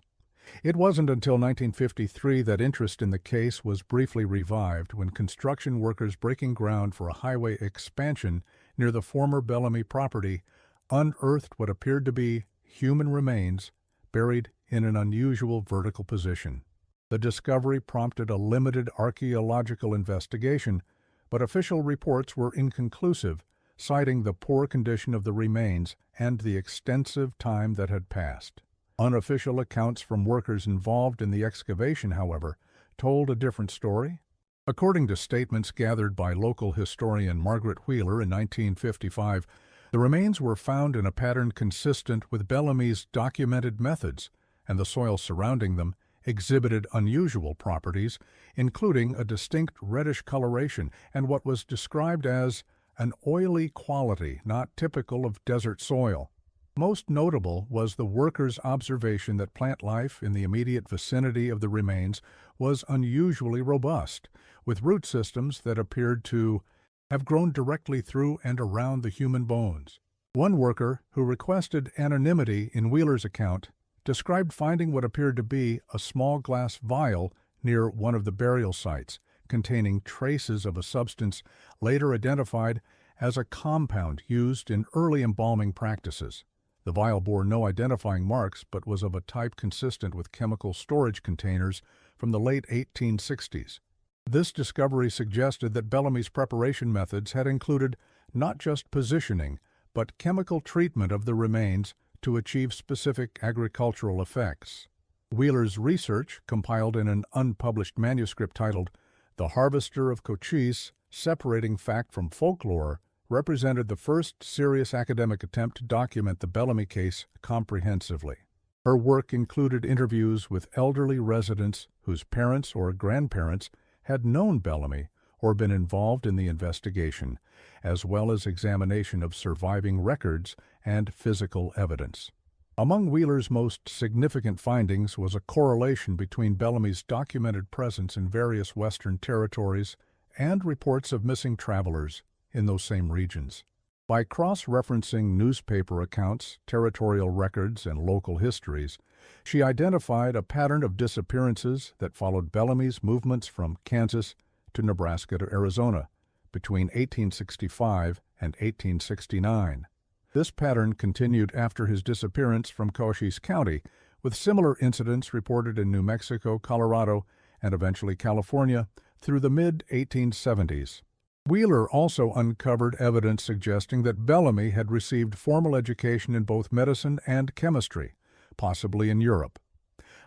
It wasn't until 1953 that interest in the case was briefly revived when construction workers breaking ground for a highway expansion near the former Bellamy property unearthed what appeared to be human remains buried in an unusual vertical position. The discovery prompted a limited archaeological investigation, but official reports were inconclusive, citing the poor condition of the remains and the extensive time that had passed. Unofficial accounts from workers involved in the excavation, however, told a different story. According to statements gathered by local historian Margaret Wheeler in 1955, the remains were found in a pattern consistent with Bellamy's documented methods, and the soil surrounding them exhibited unusual properties, including a distinct reddish coloration and what was described as an oily quality not typical of desert soil. Most notable was the workers' observation that plant life in the immediate vicinity of the remains was unusually robust, with root systems that appeared to have grown directly through and around the human bones. One worker, who requested anonymity in Wheeler's account, described finding what appeared to be a small glass vial near one of the burial sites, containing traces of a substance later identified as a compound used in early embalming practices. The vial bore no identifying marks, but was of a type consistent with chemical storage containers from the late 1860s. This discovery suggested that Bellamy's preparation methods had included not just positioning, but chemical treatment of the remains to achieve specific agricultural effects. Wheeler's research, compiled in an unpublished manuscript titled "The Harvester of Cochise: Separating Fact from Folklore," represented the first serious academic attempt to document the Bellamy case comprehensively. Her work included interviews with elderly residents whose parents or grandparents had known Bellamy or been involved in the investigation, as well as examination of surviving records and physical evidence. Among Wheeler's most significant findings was a correlation between Bellamy's documented presence in various Western territories and reports of missing travelers in those same regions. By cross-referencing newspaper accounts, territorial records, and local histories, she identified a pattern of disappearances that followed Bellamy's movements from Kansas to Nebraska to Arizona between 1865 and 1869. This pattern continued after his disappearance from Cochise County, with similar incidents reported in New Mexico, Colorado, and eventually California through the mid-1870s. Wheeler also uncovered evidence suggesting that Bellamy had received formal education in both medicine and chemistry, possibly in Europe.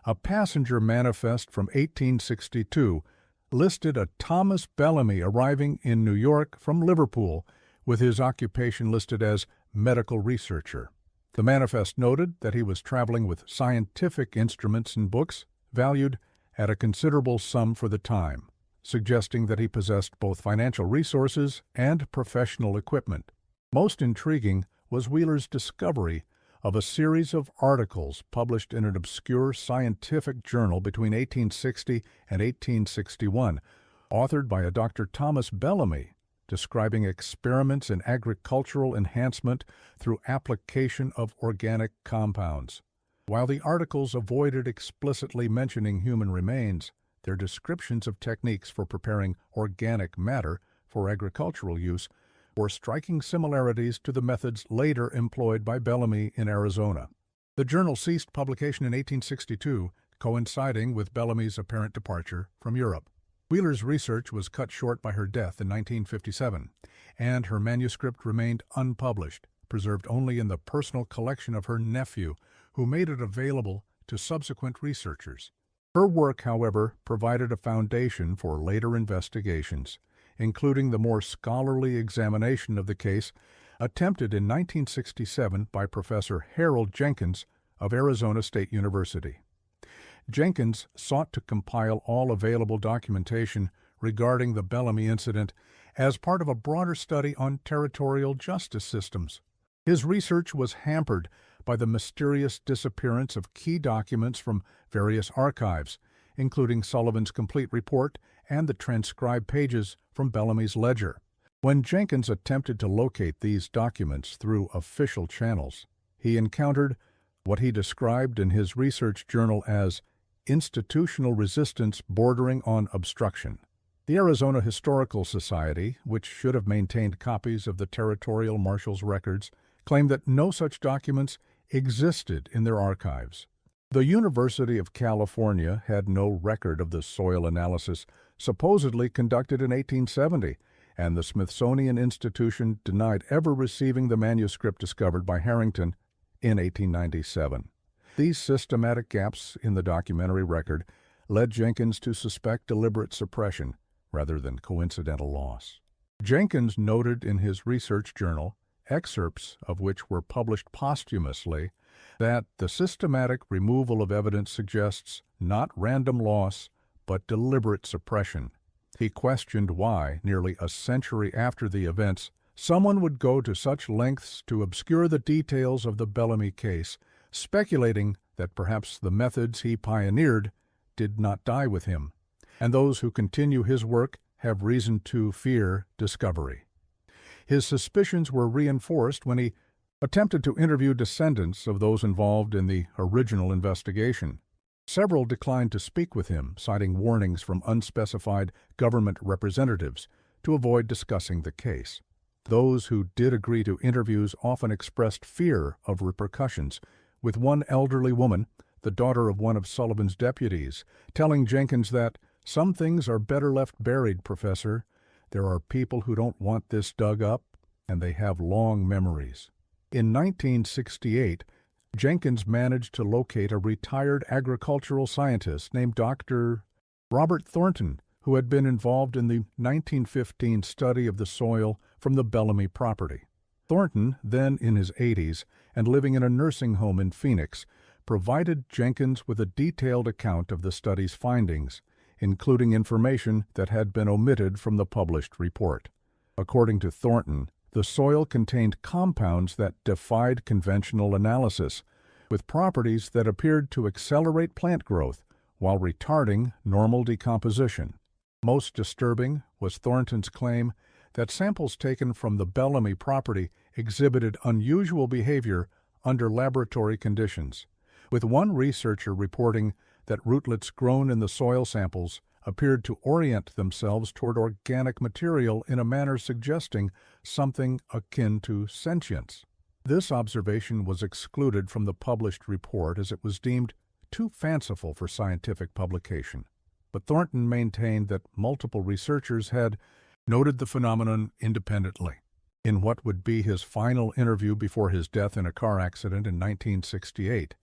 A passenger manifest from 1862 listed a Thomas Bellamy arriving in New York from Liverpool, with his occupation listed as medical researcher. The manifest noted that he was traveling with scientific instruments and books valued at a considerable sum for the time, suggesting that he possessed both financial resources and professional equipment. Most intriguing was Wheeler's discovery of a series of articles published in an obscure scientific journal between 1860 and 1861, authored by a Dr. Thomas Bellamy, describing experiments in agricultural enhancement through application of organic compounds. While the articles avoided explicitly mentioning human remains, their descriptions of techniques for preparing organic matter for agricultural use bore striking similarities to the methods later employed by Bellamy in Arizona. The journal ceased publication in 1862, coinciding with Bellamy's apparent departure from Europe. Wheeler's research was cut short by her death in 1957, and her manuscript remained unpublished, preserved only in the personal collection of her nephew, who made it available to subsequent researchers. Her work, however, provided a foundation for later investigations, including the more scholarly examination of the case attempted in 1967 by Professor Harold Jenkins of Arizona State University. Jenkins sought to compile all available documentation regarding the Bellamy incident as part of a broader study on territorial justice systems. His research was hampered by the mysterious disappearance of key documents from various archives, including Sullivan's complete report and the transcribed pages from Bellamy's ledger. When Jenkins attempted to locate these documents through official channels, he encountered what he described in his research journal as institutional resistance bordering on obstruction. The Arizona Historical Society, which should have maintained copies of the territorial marshal's records, claimed that no such documents existed in their archives. The University of California had no record of the soil analysis supposedly conducted in 1870, and the Smithsonian Institution denied ever receiving the manuscript discovered by Harrington in 1897. These systematic gaps in the documentary record led Jenkins to suspect deliberate suppression rather than coincidental loss. Jenkins noted in his research journal, excerpts of which were published posthumously, that the systematic removal of evidence suggests not random loss, but deliberate suppression. He questioned why, nearly a century after the events, someone would go to such lengths to obscure the details of the Bellamy case, speculating that perhaps the methods he pioneered did not die with him, and those who continue his work have reason to fear discovery. His suspicions were reinforced when he attempted to interview descendants of those involved in the original investigation. Several declined to speak with him, citing warnings from unspecified government representatives to avoid discussing the case. Those who did agree to interviews often expressed fear of repercussions, with one elderly woman, the daughter of one of Sullivan's deputies, telling Jenkins that, "Some things are better left buried, Professor. There are people who don't want this dug up, and they have long memories." In 1968, Jenkins managed to locate a retired agricultural scientist named Dr. Robert Thornton, who had been involved in the 1915 study of the soil from the Bellamy property. Thornton, then in his 80s and living in a nursing home in Phoenix, provided Jenkins with a detailed account of the study's findings, including information that had been omitted from the published report. According to Thornton, the soil contained compounds that defied conventional analysis, with properties that appeared to accelerate plant growth while retarding normal decomposition. Most disturbing was Thornton's claim that samples taken from the Bellamy property exhibited unusual behavior under laboratory conditions, with one researcher reporting that rootlets grown in the soil samples appeared to orient themselves toward organic material in a manner suggesting something akin to sentience. This observation was excluded from the published report as it was deemed too fanciful for scientific publication. But Thornton maintained that multiple researchers had noted the phenomenon independently. In what would be his final interview before his death in a car accident in 1968,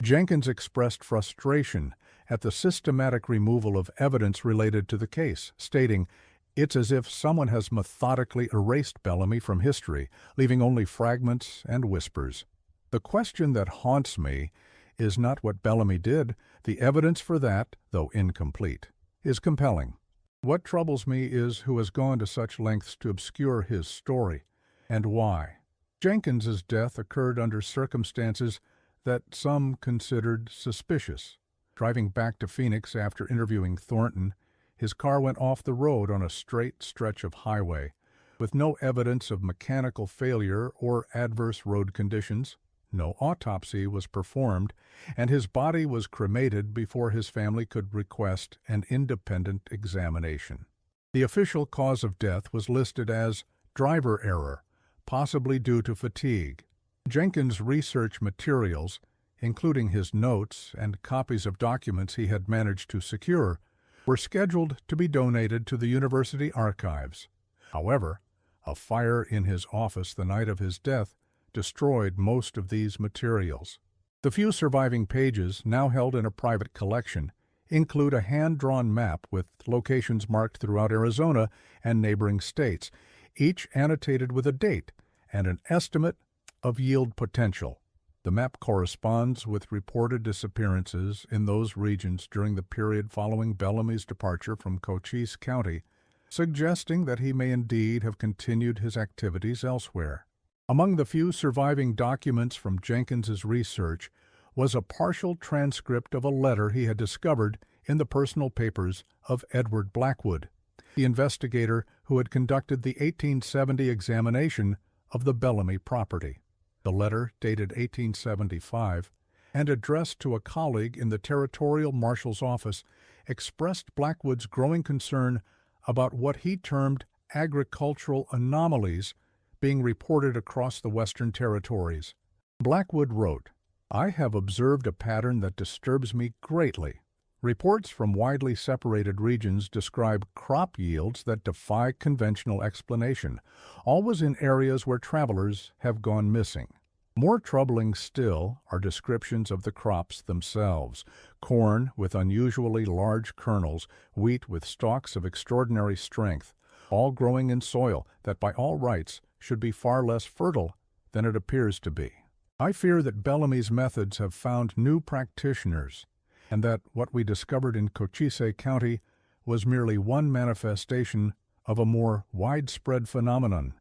Jenkins expressed frustration at the systematic removal of evidence related to the case, stating, "It's as if someone has methodically erased Bellamy from history, leaving only fragments and whispers. The question that haunts me is not what Bellamy did. The evidence for that, though incomplete, is compelling. What troubles me is who has gone to such lengths to obscure his story, and why." Jenkins's death occurred under circumstances that some considered suspicious. Driving back to Phoenix after interviewing Thornton, his car went off the road on a straight stretch of highway, with no evidence of mechanical failure or adverse road conditions. No autopsy was performed, and his body was cremated before his family could request an independent examination. The official cause of death was listed as driver error, possibly due to fatigue. Jenkins' research materials, including his notes and copies of documents he had managed to secure, were scheduled to be donated to the university archives. However, a fire in his office the night of his death destroyed most of these materials. The few surviving pages, now held in a private collection, include a hand-drawn map with locations marked throughout Arizona and neighboring states, each annotated with a date and an estimate of yield potential. The map corresponds with reported disappearances in those regions during the period following Bellamy's departure from Cochise County, suggesting that he may indeed have continued his activities elsewhere. Among the few surviving documents from Jenkins's research was a partial transcript of a letter he had discovered in the personal papers of Edward Blackwood, the investigator who had conducted the 1870 examination of the Bellamy property. The letter, dated 1875, and addressed to a colleague in the Territorial Marshal's office, expressed Blackwood's growing concern about what he termed agricultural anomalies being reported across the Western Territories. Blackwood wrote, "I have observed a pattern that disturbs me greatly. Reports from widely separated regions describe crop yields that defy conventional explanation, always in areas where travelers have gone missing. More troubling still are descriptions of the crops themselves: corn with unusually large kernels, wheat with stalks of extraordinary strength, all growing in soil that by all rights should be far less fertile than it appears to be. I fear that Bellamy's methods have found new practitioners, and that what we discovered in Cochise County was merely one manifestation of a more widespread phenomenon."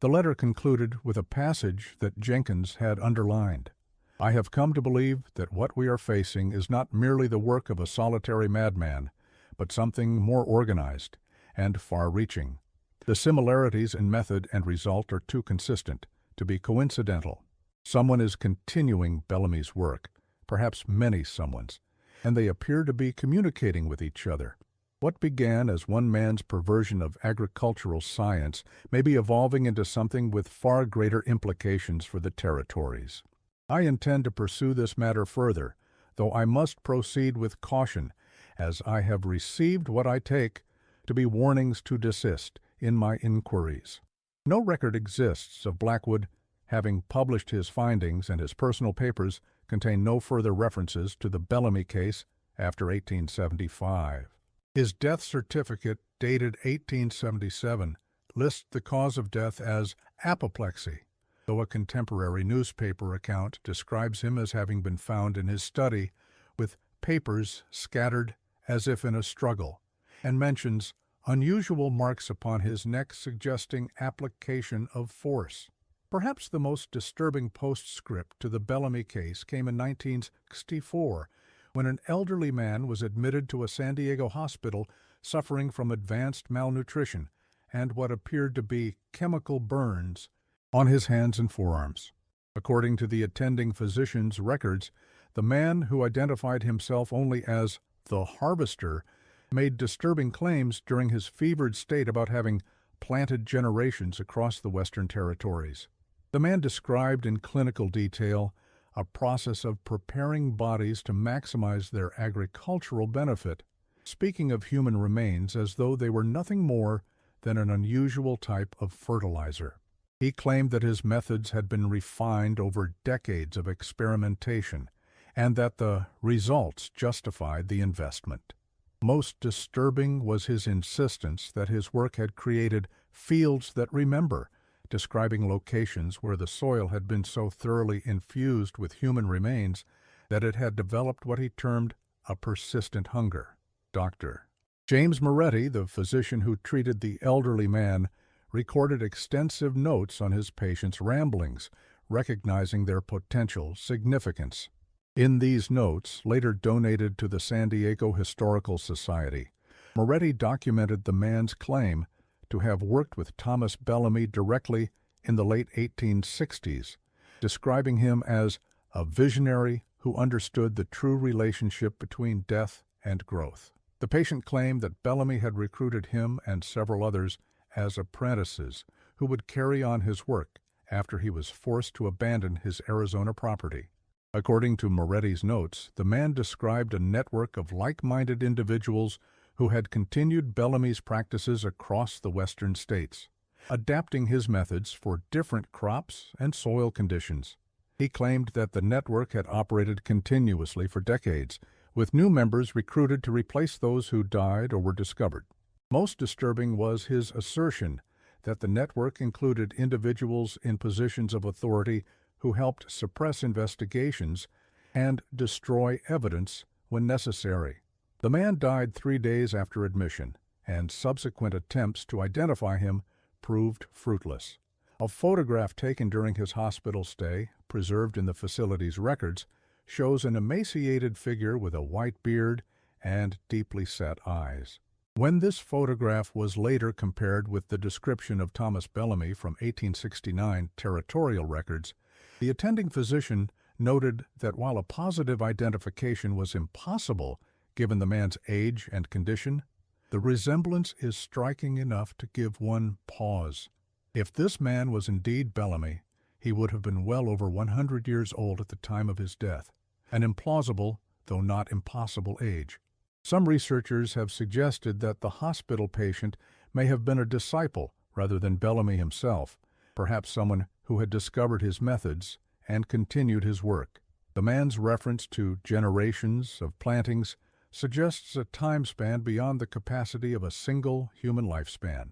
The letter concluded with a passage that Jenkins had underlined. "I have come to believe that what we are facing is not merely the work of a solitary madman, but something more organized and far-reaching. The similarities in method and result are too consistent to be coincidental. Someone is continuing Bellamy's work, perhaps many someones, and they appear to be communicating with each other. What began as one man's perversion of agricultural science may be evolving into something with far greater implications for the territories. I intend to pursue this matter further, though I must proceed with caution, as I have received what I take to be warnings to desist in my inquiries." No record exists of Blackwood having published his findings, and his personal papers contain no further references to the Bellamy case after 1875. His death certificate, dated 1877, lists the cause of death as apoplexy, though a contemporary newspaper account describes him as having been found in his study with papers scattered as if in a struggle, and mentions unusual marks upon his neck suggesting application of force. Perhaps the most disturbing postscript to the Bellamy case came in 1964, when an elderly man was admitted to a San Diego hospital suffering from advanced malnutrition and what appeared to be chemical burns on his hands and forearms. According to the attending physician's records, the man, who identified himself only as the harvester, made disturbing claims during his fevered state about having planted generations across the Western Territories. The man described in clinical detail a process of preparing bodies to maximize their agricultural benefit, speaking of human remains as though they were nothing more than an unusual type of fertilizer. He claimed that his methods had been refined over decades of experimentation, and that the results justified the investment. Most disturbing was his insistence that his work had created fields that remember, describing locations where the soil had been so thoroughly infused with human remains that it had developed what he termed a persistent hunger. Dr. James Moretti, the physician who treated the elderly man, recorded extensive notes on his patient's ramblings, recognizing their potential significance. In these notes, later donated to the San Diego Historical Society, Moretti documented the man's claim to have worked with Thomas Bellamy directly in the late 1860s, describing him as a visionary who understood the true relationship between death and growth. The patient claimed that Bellamy had recruited him and several others as apprentices who would carry on his work after he was forced to abandon his Arizona property. According to Moretti's notes, the man described a network of like-minded individuals who had continued Bellamy's practices across the western states, adapting his methods for different crops and soil conditions. He claimed that the network had operated continuously for decades, with new members recruited to replace those who died or were discovered. Most disturbing was his assertion that the network included individuals in positions of authority who helped suppress investigations and destroy evidence when necessary. The man died 3 days after admission, and subsequent attempts to identify him proved fruitless. A photograph taken during his hospital stay, preserved in the facility's records, shows an emaciated figure with a white beard and deeply set eyes. When this photograph was later compared with the description of Thomas Bellamy from 1869 territorial records, the attending physician noted that while a positive identification was impossible given the man's age and condition, the resemblance is striking enough to give one pause. If this man was indeed Bellamy, he would have been well over 100 years old at the time of his death, an implausible, though not impossible age. Some researchers have suggested that the hospital patient may have been a disciple rather than Bellamy himself, perhaps someone who had discovered his methods and continued his work. The man's reference to generations of plantings suggests a time span beyond the capacity of a single human lifespan.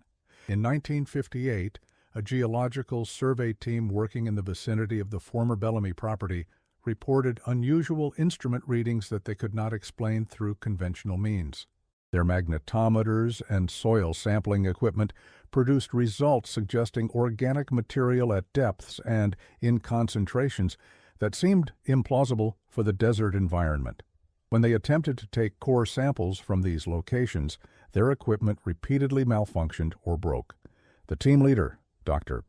In 1958, a geological survey team working in the vicinity of the former Bellamy property reported unusual instrument readings that they could not explain through conventional means. Their magnetometers and soil sampling equipment produced results suggesting organic material at depths and in concentrations that seemed implausible for the desert environment. When they attempted to take core samples from these locations, their equipment repeatedly malfunctioned or broke. The team leader, Dr.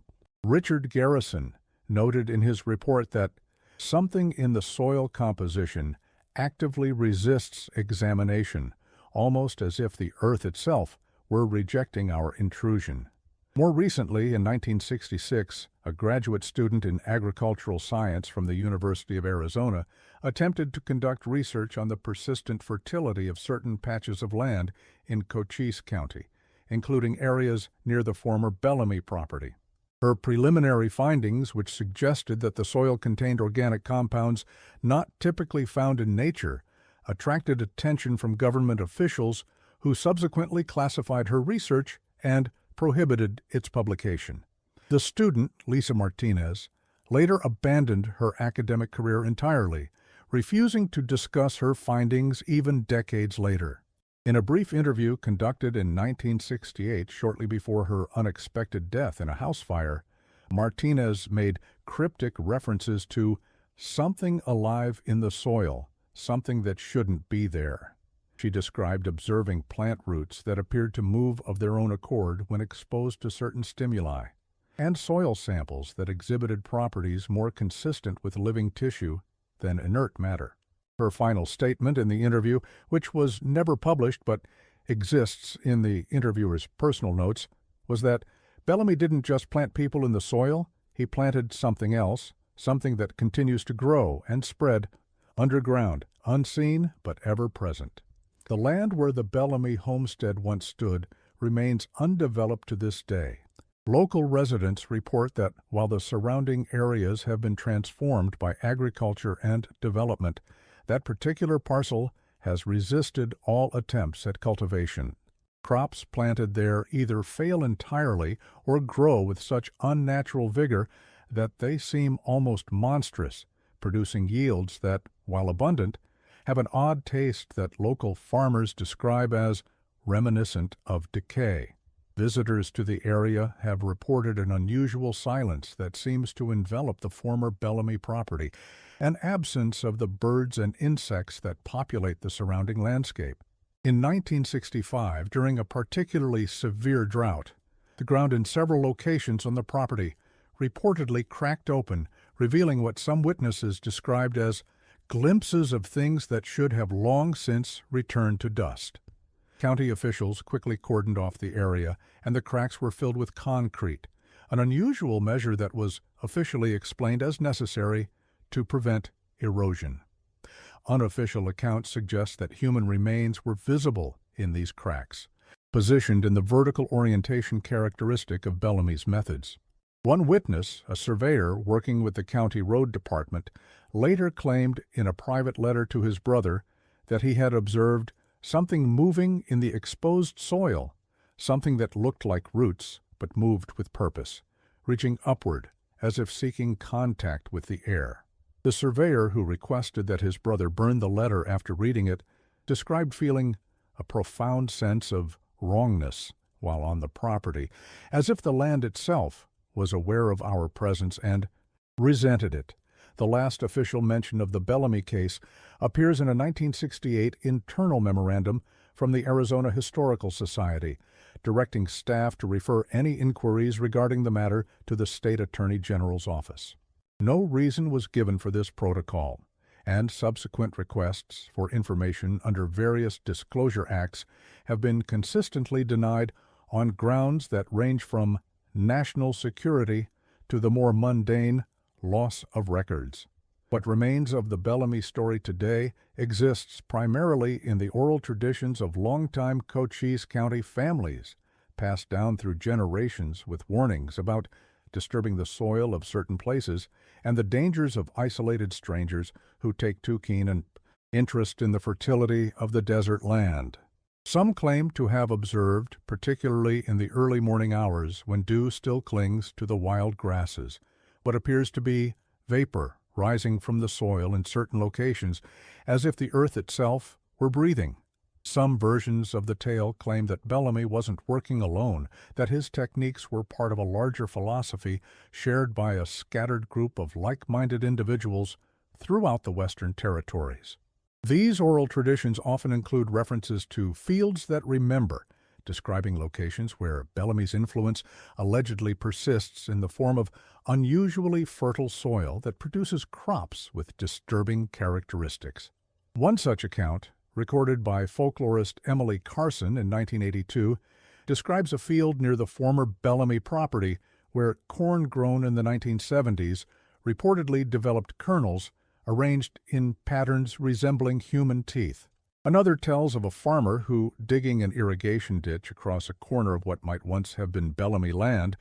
Richard Garrison, noted in his report that something in the soil composition actively resists examination, almost as if the earth itself were rejecting our intrusion. More recently, in 1966, a graduate student in agricultural science from the University of Arizona attempted to conduct research on the persistent fertility of certain patches of land in Cochise County, including areas near the former Bellamy property. Her preliminary findings, which suggested that the soil contained organic compounds not typically found in nature, attracted attention from government officials who subsequently classified her research and prohibited its publication. The student, Lisa Martinez, later abandoned her academic career entirely, refusing to discuss her findings even decades later. In a brief interview conducted in 1968, shortly before her unexpected death in a house fire, Martinez made cryptic references to something alive in the soil, something that shouldn't be there. She described observing plant roots that appeared to move of their own accord when exposed to certain stimuli, and soil samples that exhibited properties more consistent with living tissue than inert matter. Her final statement in the interview, which was never published but exists in the interviewer's personal notes, was that Bellamy didn't just plant people in the soil, he planted something else, something that continues to grow and spread underground, unseen but ever present. The land where the Bellamy homestead once stood remains undeveloped to this day. Local residents report that while the surrounding areas have been transformed by agriculture and development, That particular parcel has resisted all attempts at cultivation. Crops planted there either fail entirely or grow with such unnatural vigor that they seem almost monstrous, producing yields that, while abundant, have an odd taste that local farmers describe as reminiscent of decay. Visitors to the area have reported an unusual silence that seems to envelop the former Bellamy property, an absence of the birds and insects that populate the surrounding landscape. In 1965, during a particularly severe drought, the ground in several locations on the property reportedly cracked open, revealing what some witnesses described as glimpses of things that should have long since returned to dust. County officials quickly cordoned off the area, and the cracks were filled with concrete, an unusual measure that was officially explained as necessary to prevent erosion. Unofficial accounts suggest that human remains were visible in these cracks, positioned in the vertical orientation characteristic of Bellamy's methods. One witness, a surveyor working with the county road department, later claimed in a private letter to his brother that he had observed something moving in the exposed soil, something that looked like roots but moved with purpose, reaching upward as if seeking contact with the air. The surveyor who requested that his brother burn the letter after reading it described feeling a profound sense of wrongness while on the property, as if the land itself was aware of our presence and resented it. The last official mention of the Bellamy case appears in a 1968 internal memorandum from the Arizona Historical Society, directing staff to refer any inquiries regarding the matter to the state attorney general's office. No reason was given for this protocol, and subsequent requests for information under various disclosure acts have been consistently denied on grounds that range from national security to the more mundane loss of records. What remains of the Bellamy story today exists primarily in the oral traditions of longtime Cochise County families, passed down through generations with warnings about disturbing the soil of certain places and the dangers of isolated strangers who take too keen an interest in the fertility of the desert land. Some claim to have observed, particularly in the early morning hours when dew still clings to the wild grasses, what appears to be vapor rising from the soil in certain locations, as if the earth itself were breathing. Some versions of the tale claim that Bellamy wasn't working alone, that his techniques were part of a larger philosophy shared by a scattered group of like-minded individuals throughout the Western Territories. These oral traditions often include references to fields that remember, describing locations where Bellamy's influence allegedly persists in the form of unusually fertile soil that produces crops with disturbing characteristics. One such account, recorded by folklorist Emily Carson in 1982, describes a field near the former Bellamy property where corn grown in the 1970s reportedly developed kernels arranged in patterns resembling human teeth. Another tells of a farmer who, digging an irrigation ditch across a corner of what might once have been Bellamy land,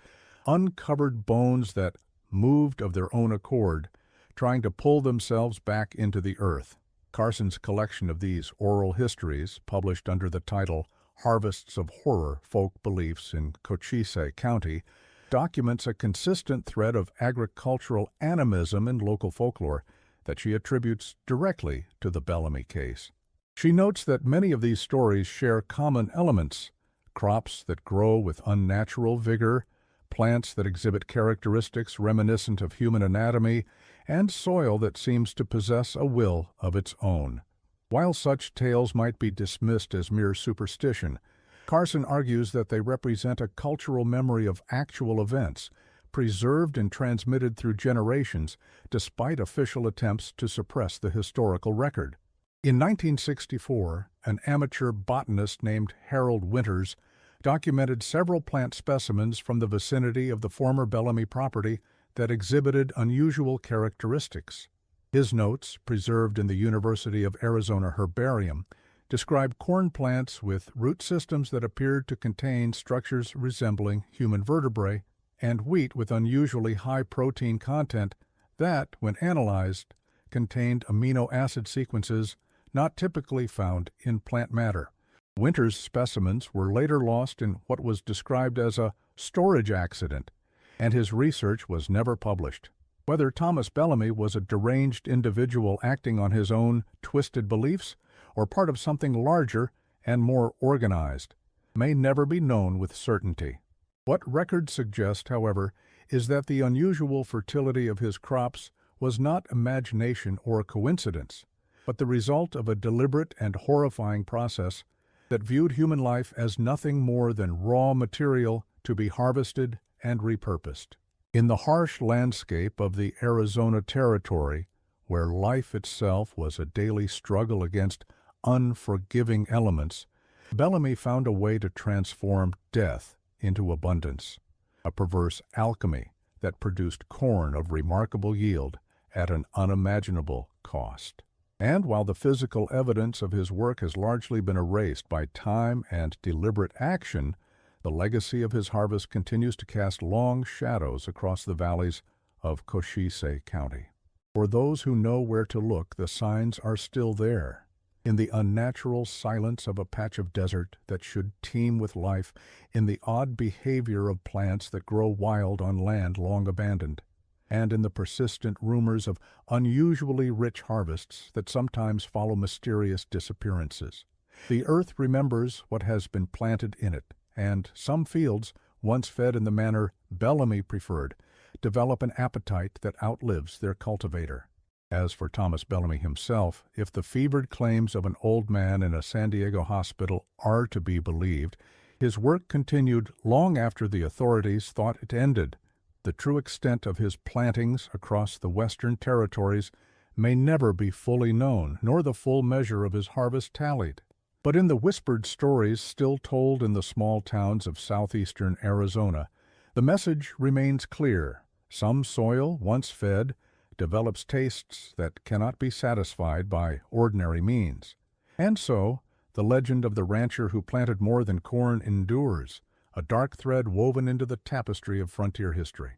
uncovered bones that moved of their own accord, trying to pull themselves back into the earth. Carson's collection of these oral histories, published under the title Harvests of Horror, Folk Beliefs in Cochise County, documents a consistent thread of agricultural animism in local folklore that she attributes directly to the Bellamy case. She notes that many of these stories share common elements: crops that grow with unnatural vigor, plants that exhibit characteristics reminiscent of human anatomy, and soil that seems to possess a will of its own. While such tales might be dismissed as mere superstition, Carson argues that they represent a cultural memory of actual events, preserved and transmitted through generations despite official attempts to suppress the historical record. In 1964, an amateur botanist named Harold Winters documented several plant specimens from the vicinity of the former Bellamy property that exhibited unusual characteristics. His notes, preserved in the University of Arizona Herbarium, describe corn plants with root systems that appeared to contain structures resembling human vertebrae, and wheat with unusually high protein content that, when analyzed, contained amino acid sequences not typically found in plant matter. Winter's specimens were later lost in what was described as a storage accident, and his research was never published. Whether Thomas Bellamy was a deranged individual acting on his own twisted beliefs or part of something larger and more organized may never be known with certainty. What records suggest, however, is that the unusual fertility of his crops was not imagination or coincidence, but the result of a deliberate and horrifying process that viewed human life as nothing more than raw material to be harvested and repurposed. In the harsh landscape of the Arizona Territory, where life itself was a daily struggle against unforgiving elements, Bellamy found a way to transform death into abundance, a perverse alchemy that produced corn of remarkable yield at an unimaginable cost. And while the physical evidence of his work has largely been erased by time and deliberate action, the legacy of his harvest continues to cast long shadows across the valleys of Cochise County. For those who know where to look, the signs are still there. In the unnatural silence of a patch of desert that should teem with life, in the odd behavior of plants that grow wild on land long abandoned, and in the persistent rumors of unusually rich harvests that sometimes follow mysterious disappearances. The earth remembers what has been planted in it, and some fields, once fed in the manner Bellamy preferred, develop an appetite that outlives their cultivator. As for Thomas Bellamy himself, if the fevered claims of an old man in a San Diego hospital are to be believed, his work continued long after the authorities thought it ended. The true extent of his plantings across the western territories may never be fully known, nor the full measure of his harvest tallied. But in the whispered stories still told in the small towns of southeastern Arizona, the message remains clear. Some soil, once fed, develops tastes that cannot be satisfied by ordinary means. And so, the legend of the rancher who planted more than corn endures, a dark thread woven into the tapestry of frontier history.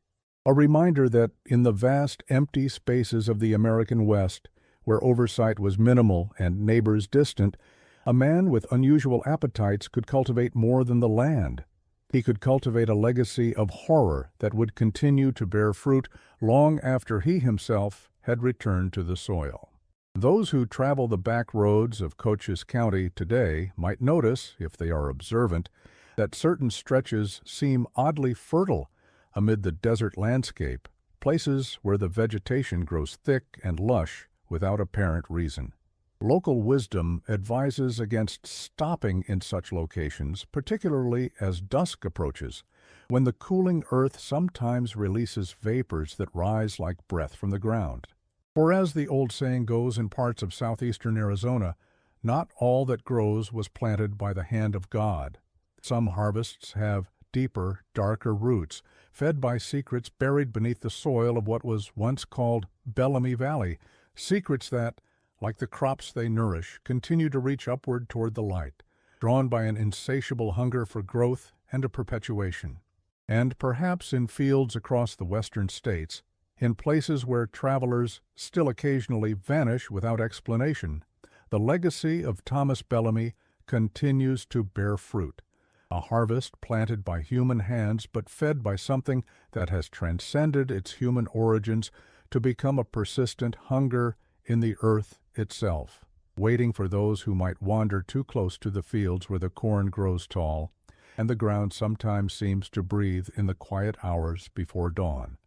A reminder that in the vast empty spaces of the American West, where oversight was minimal and neighbors distant, a man with unusual appetites could cultivate more than the land. He could cultivate a legacy of horror that would continue to bear fruit long after he himself had returned to the soil. Those who travel the back roads of Cochise County today might notice, if they are observant, that certain stretches seem oddly fertile amid the desert landscape, places where the vegetation grows thick and lush without apparent reason. Local wisdom advises against stopping in such locations, particularly as dusk approaches, when the cooling earth sometimes releases vapors that rise like breath from the ground. For as the old saying goes in parts of southeastern Arizona, not all that grows was planted by the hand of God. Some harvests have deeper, darker roots, fed by secrets buried beneath the soil of what was once called Bellamy Valley, secrets that, like the crops they nourish, continue to reach upward toward the light, drawn by an insatiable hunger for growth and a perpetuation. And perhaps in fields across the western states, in places where travelers still occasionally vanish without explanation, the legacy of Thomas Bellamy continues to bear fruit, a harvest planted by human hands but fed by something that has transcended its human origins to become a persistent hunger in the earth itself, waiting for those who might wander too close to the fields where the corn grows tall and the ground sometimes seems to breathe in the quiet hours before dawn.